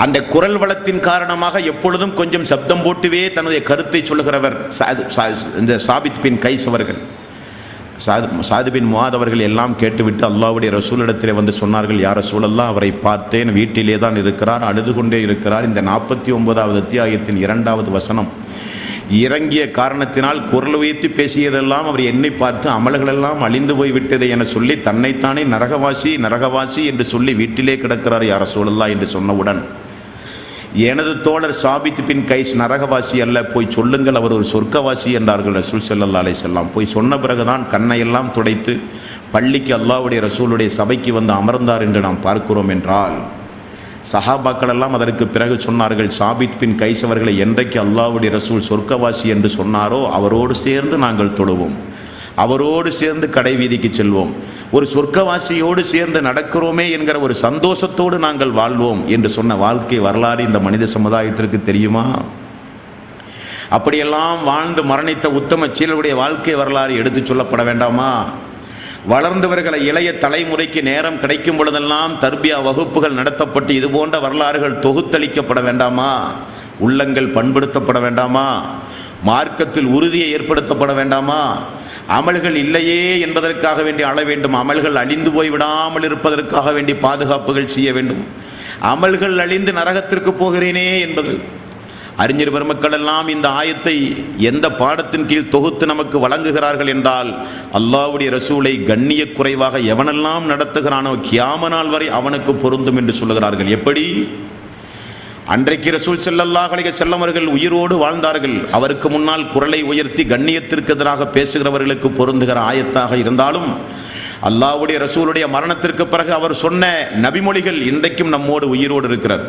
S1: அந்த குரல் வளத்தின் காரணமாக எப்பொழுதும் கொஞ்சம் சப்தம் போட்டுவே தன்னுடைய கருத்தை சொல்லுகிறவர் இந்த சாபித் பின் கைஸ் அவர்கள். சாத் பின் முஆத் அவர்கள் எல்லாம் கேட்டுவிட்டு அல்லாஹ்வுடைய ரசூலிடத்திலே வந்து சொன்னார்கள், யா ரசூலல்லாஹ், அவரை பார்த்தேன், வீட்டிலே தான் இருக்கிறார், அழுது கொண்டே இருக்கிறார். இந்த 49வது அத்தியாயத்தின் 2வது வசனம் இறங்கிய காரணத்தினால் குரல் உயர்த்தி பேசியதெல்லாம் அவர் என்னை பார்த்து அமல்களெல்லாம் அழிந்து போய்விட்டது என சொல்லி தன்னைத்தானே நரகவாசி நரகவாசி என்று சொல்லி வீட்டிலே கிடக்கிறார் யா ரசூலல்லாஹ் என்று சொன்னவுடன் எனது தோழர் சாபித் பின் கைஸ் நரகவாசி அல்ல, போய் சொல்லுங்கள் அவர் ஒரு சொர்க்கவாசி என்றார்கள் ரசூல் ஸல்லல்லாஹு அலைஹி வஸல்லம். போய் சொன்ன பிறகுதான் கண்ணையெல்லாம் துடைத்து பள்ளிக்கு அல்லாஹ்வுடைய ரசூலுடைய சபைக்கு வந்து அமர்ந்தார் என்று நாம் பார்க்கிறோம் என்றால், சஹாபாக்கள் எல்லாம் அதற்கு பிறகு சொன்னார்கள், சாபித் பின் கைஸ் அவர்களை என்றைக்கு அல்லாஹ்வுடைய ரசூல் சொர்க்கவாசி என்று சொன்னாரோ அவரோடு சேர்ந்து நாங்கள் தொழுவோம், அவரோடு சேர்ந்து கடை வீதிக்கு செல்வோம், ஒரு சொர்க்கவாசியோடு சேர்ந்து நடக்கிறோமே என்கிற ஒரு சந்தோஷத்தோடு நாங்கள் வாழ்வோம் என்று சொன்ன வாழ்க்கை வரலாறு இந்த மனித சமுதாயத்திற்கு தெரியுமா? அப்படியெல்லாம் வாழ்ந்து மரணித்த உத்தம சீலருடைய வாழ்க்கை வரலாறு எடுத்து சொல்லப்பட வேண்டாமா? வளர்ந்தவர்களை இளைய தலைமுறைக்கு நேரம் கிடைக்கும் பொழுதெல்லாம் தர்பியா வகுப்புகள் நடத்தப்பட்டு இது போன்ற வரலாறுகள் தொகுத்தளிக்கப்பட வேண்டாமா? உள்ளங்கள் பண்படுத்தப்பட வேண்டாமா? மார்க்கத்தில் உறுதியை ஏற்படுத்தப்பட வேண்டாமா? அமல்கள் இல்லையே என்பதற்காக வேண்டி அழ வேண்டும், அமல்கள் அழிந்து போய்விடாமல் இருப்பதற்காக வேண்டி பாதுகாப்புகள் செய்ய வேண்டும். அமல்கள் அழிந்து நரகத்திற்கு போகிறேனே என்பது. அறிஞர் பெருமக்கள் எல்லாம் இந்த ஆயத்தை எந்த பாடத்தின் கீழ் தொகுத்து நமக்கு வழங்குகிறார்கள் என்றால், அல்லாஹ்வுடைய ரசூலை கண்ணிய குறைவாக எவனெல்லாம் நடத்துகிறானோ கியாம நாள் வரை அவனுக்கு பொருந்தும் என்று சொல்லுகிறார்கள். எப்படி? அன்றைக்கு ரசூல் ஸல்லல்லாஹு அலைஹி வஸல்லம் அவர்கள் உயிரோடு வாழ்ந்தார்கள். அவருக்கு முன்னால் குரலை உயர்த்தி கண்ணியத்திற்கு எதிராக பேசுகிறவர்களுக்கு பொருந்துகிற ஆயத்தாக இருந்தாலும், அல்லாஹ்வுடைய ரசூலுடைய மரணத்திற்கு பிறகு அவர் சொன்ன நபிமொழிகள் இன்றைக்கும் நம்மோடு உயிரோடு இருக்கிறது.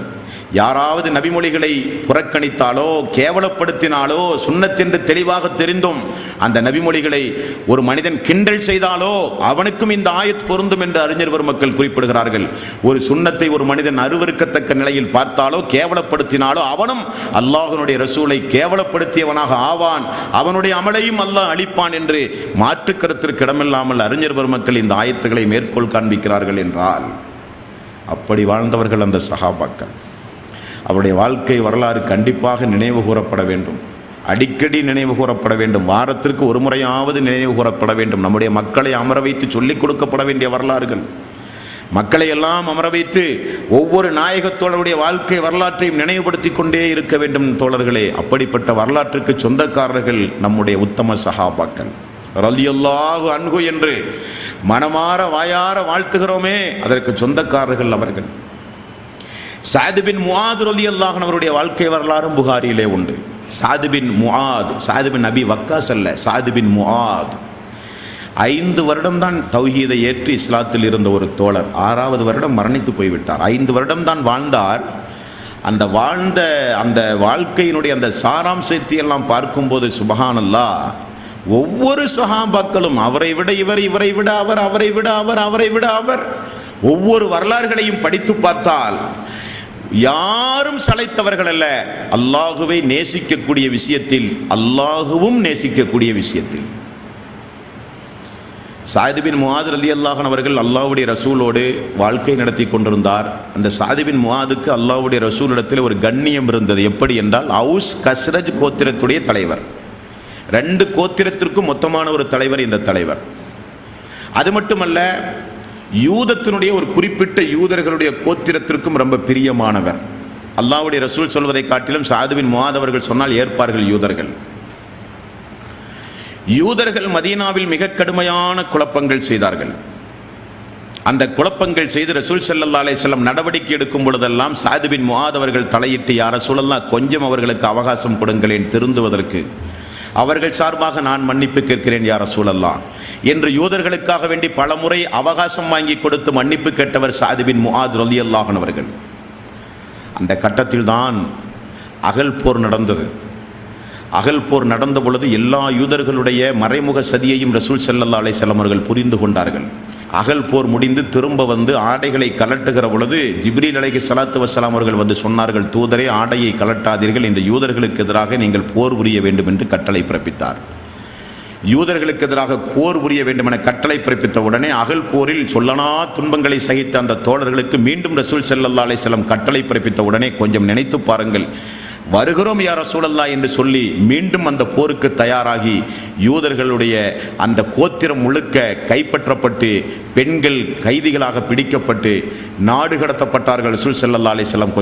S1: யாராவது நபிமொழிகளை புறக்கணித்தாலோ கேவலப்படுத்தினாலோ சுன்னத்தென்று தெளிவாக தெரிந்தும் அந்த நபிமொழிகளை ஒரு மனிதன் கிண்டல் செய்தாலோ அவனுக்கும் இந்த ஆயத் பொருந்தும் என்று அறிஞர் பெருமக்கள் குறிப்பிடுகிறார்கள். ஒரு சுன்னத்தை ஒரு மனிதன் அருவருக்கத்தக்க நிலையில் பார்த்தாலோ கேவலப்படுத்தினாலோ அவனும் அல்லாஹ்வுடைய ரசூலை கேவலப்படுத்தியவனாக ஆவான், அவனுடைய அமலையும் அல்லாஹ் அளிப்பான் என்று மாற்று கருத்திற்கு இடமில்லாமல் அறிஞர் பெருமக்கள் இந்த ஆயத்துக்களை மேற்கோள் காண்பிக்கிறார்கள் என்றால், அப்படி வாழ்ந்தவர்கள் அந்த சஹாபாக்கள். அவருடைய வாழ்க்கை வரலாறு கண்டிப்பாக நினைவு கூறப்பட வேண்டும், அடிக்கடி நினைவு கூறப்பட வேண்டும், வாரத்திற்கு ஒரு முறையாவது நினைவு கூறப்பட வேண்டும். நம்முடைய மக்களை அமர வைத்து சொல்லிக் கொடுக்கப்பட வேண்டிய வரலாறுகள். மக்களை எல்லாம் அமர வைத்து ஒவ்வொரு நாயகத்தோழருடைய வாழ்க்கை வரலாற்றையும் நினைவுபடுத்தி கொண்டே இருக்க வேண்டும் தோழர்களே. அப்படிப்பட்ட வரலாற்றுக்கு சொந்தக்காரர்கள் நம்முடைய உத்தம சஹாபாக்கள் ரலியல்லாஹு அன்ஹு என்று மனமாற வாயார வாழ்த்துகிறோமே, அதற்கு சொந்தக்காரர்கள் அவர்கள். சாத் பின் முஆத் ரலியல்லாஹு அன்ஹு அவருடைய வாழ்க்கை வரலாறும் புகாரியிலே உண்டு. சாத் பின் முஆத், சாத் பின் நபி வக்காஸ் அல்ல, சாத் பின் முஆத் 5 வருடம் தான் தௌஹீதை ஏற்று இஸ்லாத்தில் இருந்த ஒரு தோழர். 6வது வருடம் மரணித்து போய்விட்டார். 5 வருடம் தான் வாழ்ந்தார். அந்த வாழ்ந்த அந்த வாழ்க்கையினுடைய அந்த சாராம்சத்தை எல்லாம் பார்க்கும்போது சுபஹானல்லாஹ், ஒவ்வொரு சஹாபாக்களும் அவரை விட இவர், இவரை விட அவர், அவரை விட அவர், அவரை விட அவர், ஒவ்வொரு வரலாறுகளையும் படித்து பார்த்தால் யாரும் சளைத்தவர்கள் அல்ல. அல்லாஹுவை நேசிக்கக்கூடிய விஷயத்தில், அல்லாஹுவும் நேசிக்கக்கூடிய விஷயத்தில். சாத் பின் முஆத் ரலியல்லாஹு அன்ஹு அவர்கள் அல்லாஹ்வுடைய ரசூலோடு வாழ்க்கை நடத்தி கொண்டிருந்தார். அந்த சாத் பின் முஆதுக்கு அல்லாஹ்வுடைய ரசூலிடத்தில் ஒரு கண்ணியம் இருந்தது. எப்படி என்றால், அவுஸ் கஸ்ரஜ் கோத்திரத்துடைய தலைவர். 2 கோத்திரத்திற்கும் மொத்தமான ஒரு தலைவர் இந்த தலைவர். அது மட்டுமல்ல, யூதத்தினுடைய ஒரு குறிப்பிட்ட யூதர்களுடைய கோத்திரத்திற்கும் ரொம்ப பிரியமானவர். அல்லாஹ்வுடைய ரசூல் சொல்வதை காட்டிலும் சாத் பின் முஆத் அவர்கள் சொன்னால் ஏற்பார்கள் யூதர்கள். யூதர்கள் மதீனாவில் மிக கடுமையான குழப்பங்கள் செய்தார்கள். அந்த குழப்பங்கள் செய்து ரசூல் ஸல்லல்லாஹு அலைஹி வஸல்லம் நடவடிக்கை எடுக்கும் பொழுதெல்லாம் சாத் பின் முஆத் அவர்கள் தலையிட்டு, யா ரசூலல்லாஹ் கொஞ்சம் அவர்களுக்கு அவகாசம் கொடுங்களேன் திருந்துவதற்கு, அவர்கள் சார்பாக நான் மன்னிப்பு கேட்கிறேன் யா ரசூலல்லாஹ் என்று யூதர்களுக்காக வேண்டி பல முறை அவகாசம் வாங்கி கொடுத்து மன்னிப்பு கேட்டவர் சாத் பின் முஆத் ரலியல்லாஹு அன்ஹு அவர்கள். அந்த கட்டத்தில் தான் அகல் போர் நடந்தது. அகல் போர் நடந்த பொழுது எல்லா யூதர்களுடைய மறைமுக சதியையும் ரசூல் ஸல்லல்லாஹு அலைஹி வஸல்லம் அவர்கள் புரிந்து கொண்டார்கள். அகல் போர் முடிந்து திரும்ப வந்து ஆடைகளை கலட்டுகிற பொழுது ஜிப்ரீல் அலைஹிஸ்ஸலாத்து வஸ்ஸலாம் அவர்கள் வந்து சொன்னார்கள், தூதரே ஆடையை கலட்டாதீர்கள், இந்த யூதர்களுக்கு எதிராக நீங்கள் போர் புரிய வேண்டும் என்று கட்டளை பிறப்பித்தார். யூதர்களுக்கு எதிராக போர் புரிய வேண்டும் என கட்டளை பிறப்பித்த உடனே அகல் போரில் சொல்லனா துன்பங்களை சகித்த அந்த தோழர்களுக்கு மீண்டும் ரசூல் ஸல்லல்லாஹு அலைஹி வஸல்லம் கட்டளை பிறப்பித்த உடனே, கொஞ்சம் நினைத்து பாருங்கள், வருகிறோம் யா ரசூலல்லாஹ் என்று சொல்லி மீண்டும் அந்த போருக்கு தயாராகி யூதர்களுடைய அந்த கோத்திரம் முழுக்க கைப்பற்றப்பட்டு பெண்கள் கைதிகளாக பிடிக்கப்பட்டு நாடு கடத்தப்பட்டார்கள் ரசூல் ஸல்லல்லாஹு அலைஹி வஸல்லம்.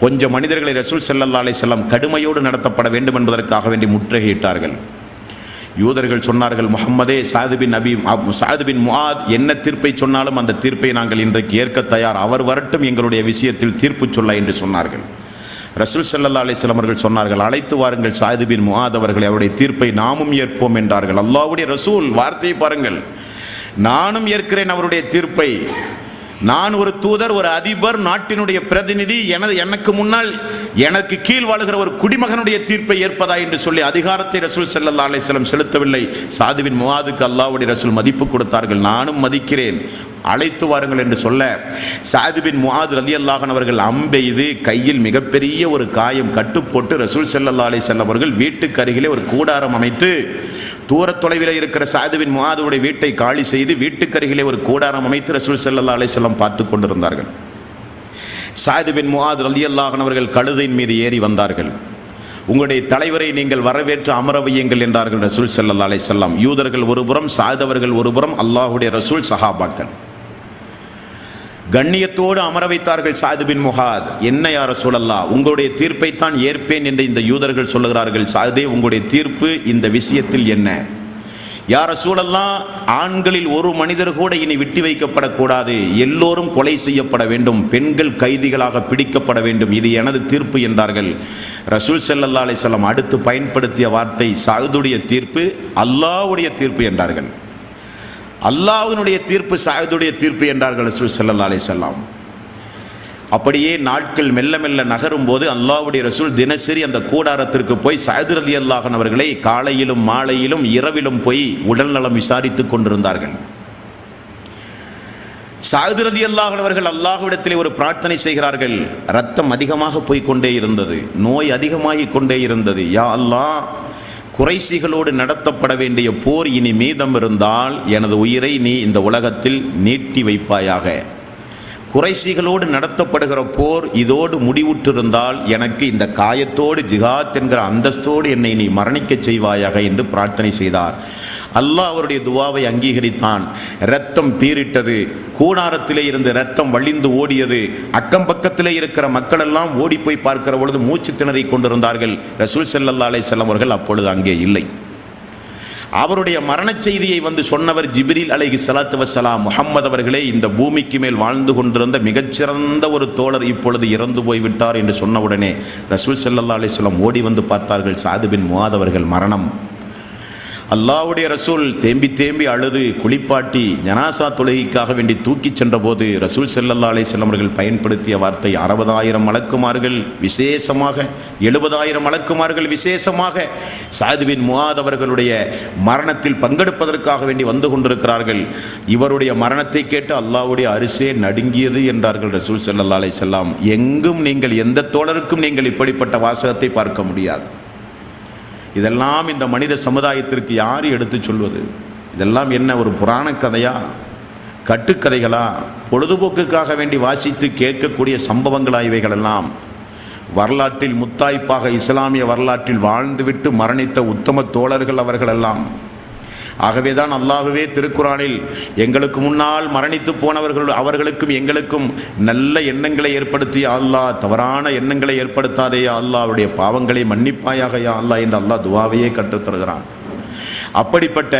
S1: கொஞ்சம் மனிதர்களை ரசூல் ஸல்லல்லாஹு அலைஹி வஸல்லம் கடுமையோடு நடத்தப்பட வேண்டும் என்பதற்காக வேண்டி முற்றுகையிட்டார்கள். யூதர்கள் சொன்னார்கள், முஹம்மதே, சாத் பின் முஆத் என்ன தீர்ப்பை சொன்னாலும் அந்த தீர்ப்பை நாங்கள் இன்றைக்கு ஏற்க தயார், அவர் வரட்டும் எங்களுடைய விஷயத்தில் தீர்ப்பு சொல்ல என்று சொன்னார்கள். ரசூல் ஸல்லல்லாஹு அலைஹி வஸல்லம் அவர்கள் சொன்னார்கள், அழைத்து வாருங்கள் சாயித் பின் முஆத் அவர்களை, அவருடைய தீர்ப்பை நாமும் ஏற்போம் என்றார்கள். அல்லாஹ்வுடைய ரசூல் வார்த்தையை பாருங்கள், நானும் ஏற்கிறேன் அவருடைய தீர்ப்பை. நான் ஒரு தூதர், ஒரு அதிபர், நாட்டினுடைய பிரதிநிதி, எனக்கு முன்னால் எனக்கு கீழ் வாழுகிற ஒரு குடிமகனுடைய தீர்ப்பை ஏற்பதா என்று சொல்லி அதிகாரத்தை ரசூல் ஸல்லல்லாஹு அலைஹி வஸல்லம் செலுத்தவில்லை. சாயித் பின் முஆதுக்கு அல்லாஹ்வுடைய ரசூல் மதிப்பு கொடுத்தார்கள். நானும் மதிக்கிறேன், அழைத்து வாருங்கள் என்று சொல்ல, சாயித் பின் முஆத் ரலியல்லாஹு அன்ஹு அவர்கள் அம்பெய்து கையில் மிகப்பெரிய ஒரு காயம் கட்டு போட்டு ரசூல் ஸல்லல்லாஹு அலைஹி வஸல்லம் அவர்கள் வீட்டுக்கு அருகிலே ஒரு கூடாரம் அமைத்து, தூர தொலைவில் இருக்கிற சாயித் பின் முஆதுடைய வீட்டை காலி செய்து வீட்டுக்கு அருகிலே ஒரு கூடாரம் அமைத்து ரசூல் ஸல்லல்லாஹு அலைஹி வஸல்லம் பார்த்து கொண்டிருந்தார்கள். சாயித் பின் முஆத் ரலியல்லாஹு அன்ஹு அவர்கள் கழுதையின் மீது ஏறி வந்தார்கள். உங்களுடைய தலைவரை நீங்கள் வரவேற்று அமர வையுங்கள் என்றார்கள் ரசூல் ஸல்லல்லாஹு அலைஹி வஸல்லம். யூதர்கள் ஒருபுறம், சாயித் அவர்கள் ஒருபுறம், அல்லாஹ்வுடைய ரசூல், சஹாபாக்கள் கண்ணியத்தோடு அமர வைத்தார்கள். சாயித் பின் முஆத், என்ன யா ரசூலல்லாஹ், உங்களுடைய தீர்ப்பைத்தான் ஏற்பேன் என்று இந்த யூதர்கள் சொல்லுகிறார்கள். சாயிதே, உங்களுடைய தீர்ப்பு இந்த விஷயத்தில் என்ன? யா ரசூலல்லாஹ், ஆண்களில் ஒரு மனிதர் கூட இனி விட்டு வைக்கப்படக்கூடாது, எல்லோரும் கொலை செய்யப்பட வேண்டும், பெண்கள் கைதிகளாக பிடிக்கப்பட வேண்டும், இது எனது தீர்ப்பு என்றார்கள். ரசூல் ஸல்லல்லாஹு அலைஹி வஸல்லம் அடுத்து பயன்படுத்திய வார்த்தை சாயிதுடைய தீர்ப்பு அல்லாஹ்வுடைய தீர்ப்பு என்றார்கள். அல்லாஹ்வினுடைய தீர்ப்பு சாயிதுடைய தீர்ப்பு என்றார்கள் ரசூல் ஸல்லல்லாஹு அலைஹி வஸல்லம். அப்படியே நாட்கள் மெல்ல மெல்ல நகரும் போது அல்லாஹ்வுடைய ரசூல் தினசரி அந்த கூடாரத்திற்கு போய் சாயித் ரலியல்லாஹு அன்ஹு அவர்களை காலையிலும் மாலையிலும் இரவிலும் போய் உடல் நலம் விசாரித்துக் கொண்டிருந்தார்கள். சாயித் ரலியல்லாஹு அன்ஹு அவர்கள் அல்லாஹ்விடத்திலே ஒரு பிரார்த்தனை செய்கிறார்கள். ரத்தம் அதிகமாக போய்கொண்டே இருந்தது, நோய் அதிகமாகிக் கொண்டே இருந்தது. யா அல்லாஹ், குறைஷிகளோடு நடத்தப்பட வேண்டிய போர் இனி மீதம் இருந்தால் எனது உயிரை நீ இந்த உலகத்தில் நீட்டி வைப்பாயாக. குறைஷிகளோடு நடத்தப்படுகிற போர் இதோடு முடிவுற்றிருந்தால் எனக்கு இந்த காயத்தோடு ஜிஹாத் என்கிற அந்தஸ்தோடு என்னை நீ மரணிக்கச் செய்வாயாக என்று பிரார்த்தனை செய்தார். அல்லாஹ் அவருடைய துவாவை அங்கீகரித்தான். இரத்தம் பீரிட்டது, கூடாரத்திலே இருந்து இரத்தம் வழிந்து ஓடியது. அக்கம் பக்கத்திலே இருக்கிற மக்கள் எல்லாம் ஓடி போய் பார்க்கிற பொழுது மூச்சு திணறி கொண்டிருந்தார்கள். ரசூல் ஸல்லல்லாஹு அலைஹி வஸல்லம் அவர்கள் அப்பொழுது அங்கே இல்லை. அவருடைய மரண செய்தியை வந்து சொன்னவர் ஜிப்ரீல் அலைஹிஸ்ஸலாத்து வஸ்ஸலாம். முஹம்மது அவர்களே, இந்த பூமிக்கு மேல் வாழ்ந்து கொண்டிருந்த மிகச்சிறந்த ஒரு தோழர் இப்பொழுது இறந்து போய்விட்டார் என்று சொன்னவுடனே ரசூல் ஸல்லல்லாஹு அலைஹி வஸல்லம் ஓடி வந்து பார்த்தார்கள். சாயித் பின் முஆத் அவர்கள் மரணம். அல்லாஹ்வுடைய ரசூல் தேம்பி தேம்பி அழுது குளிப்பாட்டி ஜனாசா தொழுகைக்காக வேண்டி தூக்கிச் சென்ற போது ரசூல் ஸல்லல்லாஹு அலைஹி வஸல்லம் அவர்கள் பயன்படுத்திய வார்த்தை 60,000 மலக்குமார்கள் விசேஷமாக, 70,000 மலக்குமார்கள் விசேஷமாக சாயித் பின் முஆத் அவர்களுடைய மரணத்தில் பங்கெடுப்பதற்காக வேண்டி வந்து கொண்டிருக்கிறார்கள். இவருடைய மரணத்தை கேட்டு அல்லாஹ்வுடைய அரிசே நடுங்கியது என்றார்கள் ரசூல் ஸல்லல்லாஹு அலைஹி வஸல்லம். எங்கும் நீங்கள், எந்த தோழருக்கும் நீங்கள் இப்படிப்பட்ட வாசகத்தை பார்க்க முடியாது. இதெல்லாம் இந்த மனித சமுதாயத்திற்கு யார் எடுத்து சொல்வது? இதெல்லாம் என்ன ஒரு புராண கதையா, கட்டுக்கதைகளா, பொழுதுபோக்குக்காக வேண்டி வாசித்து கேட்கக்கூடிய சம்பவங்களா இவைகளெல்லாம்? வரலாற்றில் முத்தாய்ப்பாக இஸ்லாமிய வரலாற்றில் வாழ்ந்துவிட்டு மரணித்த உத்தம தோழர்கள் அவர்களெல்லாம். ஆகவேதான் அல்லாஹ்வே திருக்குரானில் எங்களுக்கு முன்னால் மரணித்து போனவர்கள் அவர்களுக்கும் எங்களுக்கும் நல்ல எண்ணங்களை ஏற்படுத்திய அல்லாஹ், தவறான எண்ணங்களை ஏற்படுத்தாதே அல்லாஹ், அவருடைய பாவங்களை மன்னிப்பாயாக யா அல்லாஹ் என்று அல்லாஹ் துவாவையே கற்றுத்தருகிறான். அப்படிப்பட்ட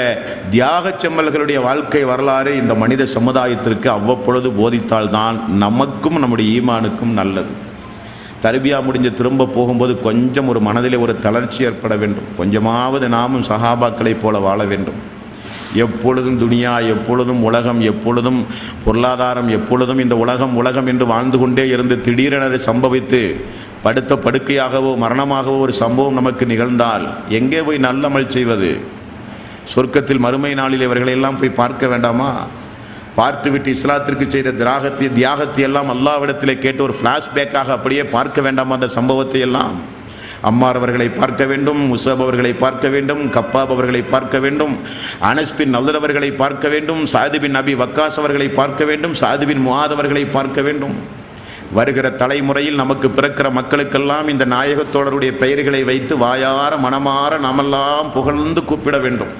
S1: தியாக செம்மல்களுடைய வாழ்க்கை வரலாறு இந்த மனித சமுதாயத்திற்கு அவ்வப்பொழுது போதித்தால்தான் நமக்கும் நம்முடைய ஈமானுக்கும் நல்லது. தர்பியா முடிஞ்சு திரும்ப போகும்போது கொஞ்சம் ஒரு மனதிலே ஒரு தளர்ச்சி ஏற்பட வேண்டும். கொஞ்சமாவது நாமும் சஹாபாக்களைப் போல வாழ வேண்டும். எப்பொழுதும் துனியா, எப்பொழுதும் உலகம், எப்பொழுதும் பொருளாதாரம், எப்பொழுதும் இந்த உலகம் என்று வாழ்ந்து கொண்டே இருந்து திடீரென அதை சம்பவித்து படுத்த படுக்கையாகவோ மரணமாகவோ ஒரு சம்பவம் நமக்கு நிகழ்ந்தால் எங்கே போய் நல்லமல் செய்வது? சொர்க்கத்தில் மறுமை நாளில் இவர்களெல்லாம் போய் பார்க்க வேண்டாமா? பார்த்துவிட்டு இஸ்லாத்திற்கு செய்த தியாகத்தை எல்லாம் அல்லாஹ்விடத்திலே கேட்டு ஒரு ஃப்ளாஷ்பேக்காக அப்படியே பார்க்க வேண்டாமா அந்த சம்பவத்தை எல்லாம்? அம்மார் அவர்களை பார்க்க வேண்டும், முஸப் அவர்களை பார்க்க வேண்டும், கப்பாப் அவர்களை பார்க்க வேண்டும், அனஸ் பின் நதர் அவர்களை பார்க்க வேண்டும், சாயித் பின் அபி வக்காஸ் அவர்களை பார்க்க வேண்டும், சாயித் பின் முஆத் அவர்களை பார்க்க வேண்டும். வருகிற தலைமுறையில் நமக்கு பிறக்கிற மக்களுக்கெல்லாம் இந்த நாயகத்தோழருடைய பெயர்களை வைத்து வாயார மனமாற நாமெல்லாம் புகழ்ந்து கூப்பிட வேண்டும்.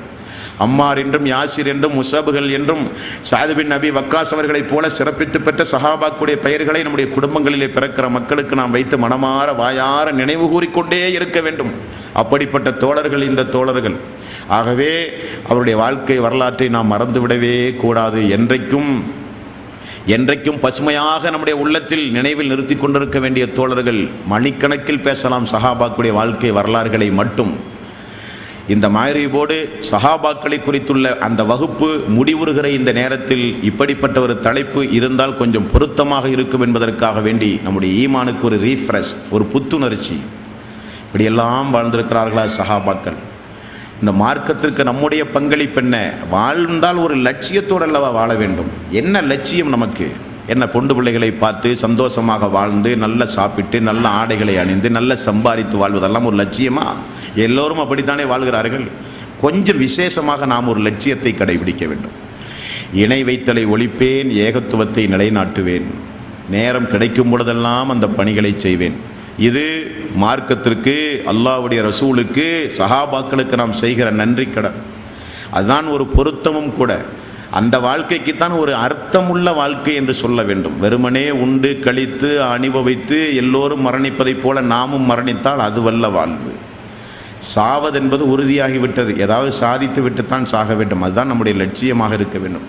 S1: அம்மார் என்றும், யாசிர் என்றும், முஸப்கள் என்றும், சாயித் பின் அபி வக்காஸ் அவர்களைப் போல சிறப்பித்து பெற்ற சஹாபாக்குடைய பெயர்களை நம்முடைய குடும்பங்களிலே பிறக்கிற மக்களுக்கு நாம் வைத்து மனமாற வாயார நினைவு கூறிக்கொண்டே இருக்க வேண்டும். அப்படிப்பட்ட தோழர்கள் இந்த தோழர்கள். ஆகவே அவருடைய வாழ்க்கை வரலாற்றை நாம் மறந்துவிடவே கூடாது. என்றைக்கும் என்றைக்கும் பசுமையாக நம்முடைய உள்ளத்தில் நினைவில் நிறுத்தி கொண்டிருக்க வேண்டிய தோழர்கள். மணிக்கணக்கில் பேசலாம் சஹாபாக்களுடைய வாழ்க்கை வரலாறுகளை மட்டும். இந்த மக்ரிபோடு சஹாபாக்களை குறித்துள்ள அந்த வகுப்பு முடிவுறுகிற இந்த நேரத்தில் இப்படிப்பட்ட ஒரு தலைப்பு இருந்தால் கொஞ்சம் பொருத்தமாக இருக்கும் என்பதற்காக வேண்டி நம்முடைய ஈமானுக்கு ஒரு ரீஃப்ரெஷ், ஒரு புத்துணர்ச்சி. இப்படியெல்லாம் வாழ்ந்திருக்கிறார்களா சஹாபாக்கள்? இந்த மார்க்கத்திற்கு நம்முடைய பங்களிப்பு என்ன? வாழ்ந்தால் ஒரு லட்சியத்தோடு அல்லவா வாழ வேண்டும். என்ன லட்சியம் நமக்கு? என்ன பொண்டு பிள்ளைகளை பார்த்து சந்தோஷமாக வாழ்ந்து நல்ல சாப்பிட்டு நல்ல ஆடைகளை அணிந்து நல்ல சம்பாதித்து வாழ்வதெல்லாம் ஒரு லட்சியமா? எல்லோரும் அப்படித்தானே வாழ்கிறார்கள். கொஞ்சம் விசேஷமாக நாம் ஒரு லட்சியத்தை கடைபிடிக்க வேண்டும். இணை வைத்தலை ஒழிப்பேன், ஏகத்துவத்தை நிலைநாட்டுவேன், நேரம் கிடைக்கும் பொழுதெல்லாம் அந்த பணிகளை செய்வேன். இது மார்க்கத்திற்கு, அல்லாஹ்வுடைய ரசூலுக்கு, சஹாபாக்களுக்கு நாம் செய்கிற நன்றி கடன். அதுதான் ஒரு பொருத்தமும் கூட. அந்த வாழ்க்கைக்குத்தான் ஒரு அர்த்தமுள்ள வாழ்க்கை என்று சொல்ல வேண்டும். வெறுமனே உண்டு கழித்து அனுபவித்து எல்லோரும் மரணிப்பதைப் போல நாமும் மரணித்தால் அதுவல்ல வாழ்வு. சாவதென்பது உறுதியாகிவிட்டது. ஏதாவது சாதித்து விட்டுத்தான் சாக வேண்டும். அதுதான் நம்முடைய லட்சியமாக இருக்க வேண்டும்.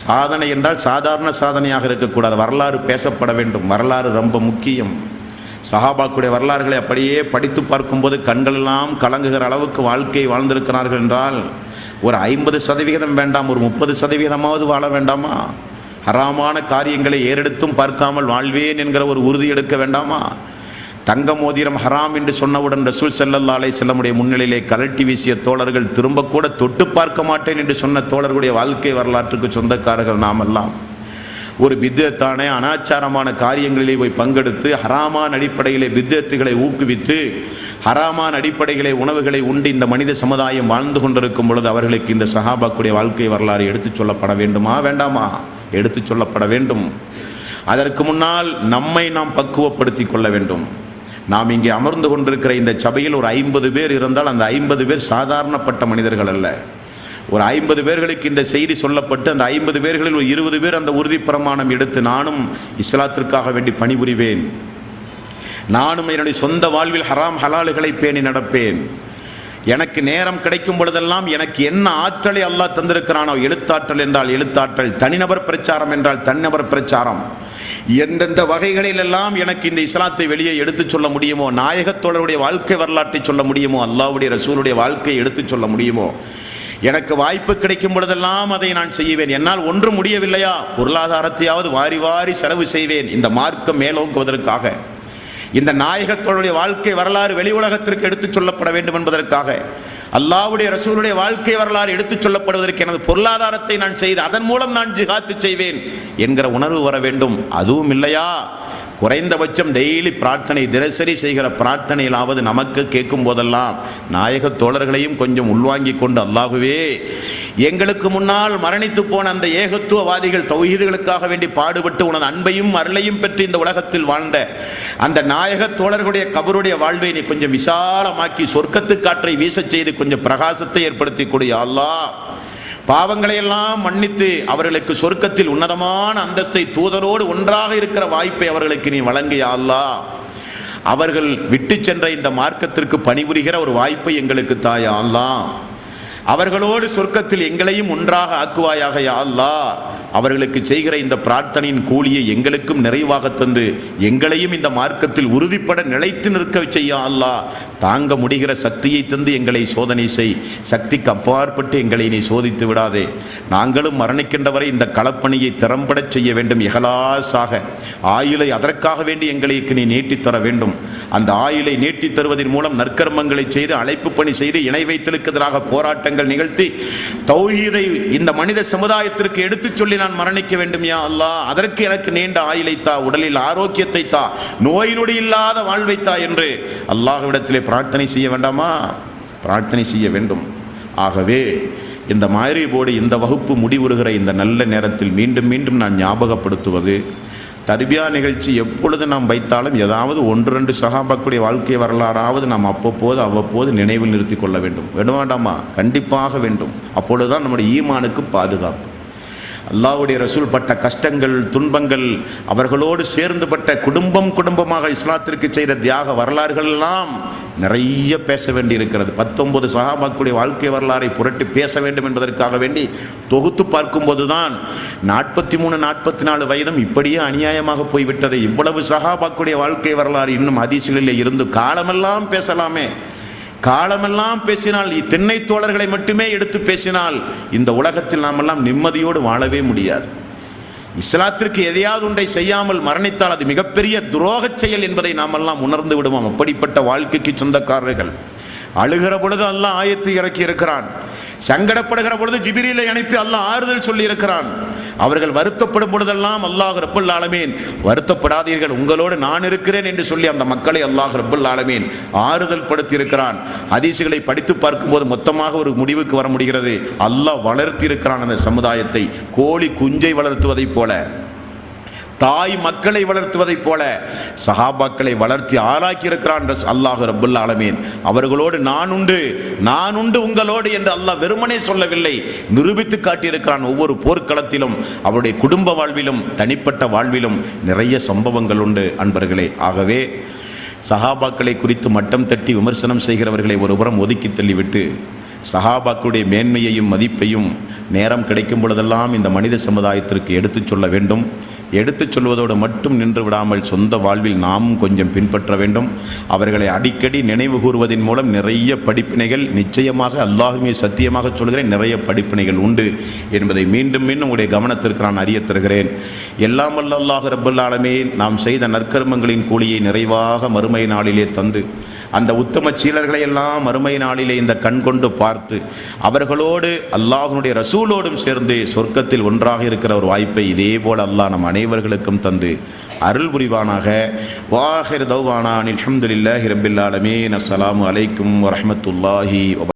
S1: சாதனை என்றால் சாதாரண சாதனையாக இருக்கக்கூடாது. வரலாறு பேசப்பட வேண்டும். வரலாறு ரொம்ப முக்கியம். சஹாபாக்களுடைய வரலாறுகளை அப்படியே படித்து பார்க்கும்போது கண்களெல்லாம் கலங்குகிற அளவுக்கு வாழ்க்கை வாழ்ந்திருக்கிறார்கள் என்றால் ஒரு 50% வேண்டாம், ஒரு 30% வாழ வேண்டாமா? ஹராமான காரியங்களை ஏறெடுத்தும் பார்க்காமல் வாழ்வேன் என்கிற ஒரு உறுதி எடுக்க வேண்டாமா? தங்க மோதிரம் ஹராம் என்று சொன்னவுடன் ரசூல் ஸல்லல்லாஹு அலைஹி வஸல்லம் முன்னிலையிலே கலட்டி வீசிய தோழர்கள், திரும்ப கூட தொட்டு பார்க்க மாட்டேன் என்று சொன்ன தோழர்களுடைய வாழ்க்கை வரலாற்றுக்கு சொந்தக்காரர்கள் நாமெல்லாம். ஒரு பித்அத்தான அனாச்சாரமான காரியங்களிலே போய் பங்கெடுத்து ஹராமான அடிப்படையிலே பித்அத்துகளை ஊக்குவித்து ஹராமான அடிப்படைகளை உணவுகளை உண்டு இந்த மனித சமுதாயம் வாழ்ந்து கொண்டிருக்கும் பொழுது அவர்களுக்கு இந்த சஹாபாக்களுடைய வாழ்க்கை வரலாறு எடுத்துச் சொல்லப்பட வேண்டுமா வேண்டாமா? எடுத்துச் சொல்லப்பட வேண்டும். அதற்கு முன்னால் நம்மை நாம் பக்குவப்படுத்தி கொள்ள வேண்டும். நாம் இங்கே அமர்ந்து கொண்டிருக்கிற இந்த சபையில் ஒரு 50 பேர் இருந்தால் அந்த 50 பேர் சாதாரணப்பட்ட மனிதர்கள் அல்ல. ஒரு 50 பேர்களுக்கு இந்த செய்தி சொல்லப்பட்டு அந்த 50 பேர்களில் ஒரு 20 பேர் அந்த உறுதி பிரமாணம் எடுத்து நானும் இஸ்லாத்திற்காக வேண்டி பணிபுரிவேன், நானும் என்னுடைய சொந்த வாழ்வில் ஹராம் ஹலாலுகளை பேணி நடப்பேன், எனக்கு நேரம் கிடைக்கும் பொழுதெல்லாம் எனக்கு என்ன ஆற்றலை அல்லாஹ் தந்திருக்கிறானோ, எழுத்தாற்றல் என்றால் எழுத்தாற்றல், தனிநபர் பிரச்சாரம் என்றால் தனிநபர் பிரச்சாரம், எந்தெந்த வகைகளிலெல்லாம் எனக்கு இந்த இஸ்லாத்தை வெளியே எடுத்துச் சொல்ல முடியுமோ, நாயகத்தோழருடைய வாழ்க்கை வரலாற்றை சொல்ல முடியுமோ, அல்லாஹ்வுடைய ரசூலுடைய வாழ்க்கையை எடுத்துச் சொல்ல முடியுமோ, எனக்கு வாய்ப்பு கிடைக்கும் பொழுதெல்லாம் அதை நான் செய்வேன். என்னால் ஒன்றும் முடியவில்லையா, பொருளாதாரத்தையாவது வாரி வாரி செலவு செய்வேன். இந்த மார்க்கம் மேலோங்குவதற்காக, இந்த நாயகத்தோடைய வாழ்க்கை வரலாறு வெளி உலகத்திற்கு எடுத்துச் சொல்லப்பட வேண்டும் என்பதற்காக, அல்லாஹ்வுடைய ரசூலுடைய வாழ்க்கை வரலாறு எடுத்துச் சொல்லப்படுவதற்கு எனது பொருளாதாரத்தை நான் செய்து அதன் மூலம் நான் ஜிஹாத்து செய்வேன் என்கிற உணர்வு வர வேண்டும். அதுவும் இல்லையா, குறைந்தபட்சம் டெய்லி பிரார்த்தனை, தினசரி செய்கிற பிரார்த்தனையிலாவது நமக்கு கேட்கும் போதெல்லாம் நாயக தோழர்களையும் கொஞ்சம் உள்வாங்கி கொண்டு, அல்லாஹுவே எங்களுக்கு முன்னால் மரணித்து போன அந்த ஏகத்துவவாதிகள் தௌஹீதுகளுக்காக வேண்டி பாடுபட்டு உனது அன்பையும் அருளையும் பெற்று இந்த உலகத்தில் வாழ்ந்த அந்த நாயக தோழர்களுடைய கபருடைய வாழ்வை நீ கொஞ்சம் விசாலமாக்கி சொர்க்கத்து காற்றை வீசச் செய்து கொஞ்சம் பிரகாசத்தை ஏற்படுத்தி கொடு யா அல்லாஹ். பாவங்களை எல்லாம் மன்னித்து அவர்களுக்கு சொர்க்கத்தில் உன்னதமான அந்தஸ்தை தூதரோடு ஒன்றாக இருக்கிற வாய்ப்பை அவர்களுக்கு நீ வழங்கு யா அல்லாஹ். அவர்கள் விட்டு சென்ற இந்த மார்க்கத்திற்கு பணிபுரிகிற ஒரு வாய்ப்பை எங்களுக்கு தா யா அல்லாஹ். அவர்களோடு சொர்க்கத்தில் எங்களையும் ஒன்றாக ஆக்குவாயாக யா அல்லாஹ். அவர்களுக்கு செய்கிற இந்த பிரார்த்தனையின் கூலியை எங்களுக்கும் நிறைவாக தந்து எங்களையும் இந்த மார்க்கத்தில் உறுதிப்பட நிலைத்து நிற்க செய்ய அல்லாஹ். தாங்க முடிகிற சக்தியை தந்து எங்களை சோதனை செய். சக்திக்கு அப்பாற்பட்டு எங்களை நீ சோதித்து விடாதே. நாங்களும் மரணிக்கின்றவரை இந்த களப்பணியை திறம்படச் செய்ய வேண்டும். இஹ்லாஸாக ஆயுளை அதற்காக வேண்டி எங்களுக்கு நீ நீட்டித்தர வேண்டும். அந்த ஆயுளை நீட்டித் தருவதன் மூலம் நற்கர்மங்களை செய்து அழைப்பு பணி செய்து இணை வைத்தலுக்கு எதிராக போராட்டங்கள் நிகழ்த்தி தௌஹீதை இந்த மனித சமுதாயத்திற்கு எடுத்துச் சொல்லி நான் மரணிக்க வேண்டும் யா அல்லாஹ். அதற்கு எனக்கு நீண்ட ஆயுளை தா, உடலில் ஆரோக்கியத்தை தா, நோய் நொடி இல்லாத வாழ்வை தா என்று அல்லாஹ்விடத்திலே பிரார்த்தனை செய்ய வேண்டாமா? பிரார்த்தனை செய்ய வேண்டும். ஆகவே இந்த மக்ரிபோடு இந்த வகுப்பு முடிவுறுகிற இந்த நல்ல நேரத்தில் மீண்டும் மீண்டும் நான் ஞாபகப்படுத்துவது, தர்பியா நிகழ்ச்சி எப்பொழுது நாம் வைத்தாலும் ஏதாவது 1-2 சஹாபாக்களுடைய வாழ்க்கை வரலாறாவது நாம் அவ்வப்போது நினைவில் நிறுத்தி கொள்ள வேண்டும். வேண்டாமா? கண்டிப்பாக வேண்டும். அப்பொழுதுதான் நம்முடைய ஈமானுக்கு பாதுகாப்பு. அல்லாஹ்வுடைய ரசூல் பட்ட கஷ்டங்கள், துன்பங்கள், அவர்களோடு சேர்ந்து பட்ட குடும்பமாக இஸ்லாத்திற்கு செய்த தியாக வரலாறுகள் எல்லாம் நிறைய பேச வேண்டி இருக்கிறது. 19 சஹாபாக்களுடைய வாழ்க்கை வரலாறை புரட்டி பேச வேண்டும் என்பதற்காக வேண்டி தொகுத்து பார்க்கும்போது தான் 43, 44 வயதும் இப்படியே அநியாயமாக போய்விட்டது. இவ்வளவு சஹாபாக்களுடைய வாழ்க்கை வரலாறு இன்னும் ஹதீஸ்களிலே இருந்து காலமெல்லாம் பேசலாமே. காலமெல்லாம் பேசினால், திண்ணை தோழர்களை மட்டுமே எடுத்து பேசினால் இந்த உலகத்தில் நாமெல்லாம் நிம்மதியோடு வாழவே முடியாது. இஸ்லாத்திற்கு எதையாவது ஒன்றை செய்யாமல் மரணித்தால் அது மிகப்பெரிய துரோகச் செயல் என்பதை நாமெல்லாம் உணர்ந்து விடுவோம். அப்படிப்பட்ட வாழ்க்கைக்கு சொந்தக்காரர்கள். அழுகிற பொழுது அல்லாஹ் ஆயத்தை இறக்கி இருக்கிறான். சங்கடப்படுகிற பொழுது ஜிப்ரீலை அனுப்பி அல்லாஹ் ஆறுதல் சொல்லி இருக்கிறான். அவர்கள் வருத்தப்படும் பொழுதெல்லாம் அல்லாஹ் ரப்பல் ஆலமீன் வருத்தப்படாதீர்கள், உங்களோடு நான் இருக்கிறேன் என்று சொல்லி அந்த மக்களை அல்லாஹ் ரப்பல் ஆலமீன் ஆறுதல் படுத்தி இருக்கிறான். ஹதீசுகளை படித்து பார்க்கும்போது மொத்தமாக ஒரு முடிவுக்கு வர முடிகிறது. அல்லாஹ் வளர்த்தி இருக்கிறான் அந்த சமுதாயத்தை. கோழி குஞ்சை வளர்த்துவதைப் போல, தாய் மக்களை வளர்த்துவதைப் போல சஹாபாக்களை வளர்த்தி ஆளாக்கி இருக்கிறான் அல்லாஹ் ரப்பல் ஆலமீன். அவர்களோடு நான் உண்டு உங்களோடு என்று அல்லாஹ் வெறுமனே சொல்லவில்லை, நிரூபித்து காட்டியிருக்கிறான். ஒவ்வொரு போர்க்களத்திலும் அவருடைய குடும்ப வாழ்விலும் தனிப்பட்ட வாழ்விலும் நிறைய சம்பவங்கள் உண்டு அன்பர்களே. ஆகவே சஹாபாக்களை குறித்து மட்டம் தட்டி விமர்சனம் செய்கிறவர்களை ஒருபுறம் ஒதுக்கி தள்ளிவிட்டு சஹாபாக்களுடைய மேன்மையையும் மதிப்பையும் நேரம் கிடைக்கும் பொழுதெல்லாம் இந்த மனித சமுதாயத்திற்கு எடுத்துச் சொல்ல வேண்டும். எடுத்துச் சொல்வதோடு மட்டும் நின்று விடாமல் சொந்த வாழ்வில் நாமும் கொஞ்சம் பின்பற்ற வேண்டும். அவர்களை அடிக்கடி நினைவு கூறுவதன் மூலம் நிறைய படிப்பினைகள், நிச்சயமாக அல்லாஹ்வே சத்தியமாக சொல்கிறேன், நிறைய படிப்பினைகள் உண்டு என்பதை மீண்டும் உங்களுடைய கவனத்திற்கு நான் அறிய தருகிறேன். எல்லாம் வல்ல அல்லாஹ் ரப்பல் ஆலமீன் நாம் செய்த நற்கர்மங்களின் கூலியை நிறைவாக மறுமை நாளிலே தந்து, அந்த உத்தம சீலர்களை எல்லாம் மறுமை நாளிலே இந்த கண் கொண்டு பார்த்து அவர்களோடு அல்லாஹ்வுடைய ரசூலோடும் சேர்ந்து சொர்க்கத்தில் ஒன்றாக இருக்கிற ஒரு வாய்ப்பை இதே போல் அல்லாஹ் நம் அனைவர்களுக்கும் தந்து அருள் புரிவானாக. வாஹிர் தௌவானா அல்ஹம்துலில்லாஹி ரப்பில் ஆலமீன். அஸ்ஸலாமு அலைக்கும் வரஹ்மத்துல்லாஹி வபரகாத்துஹு.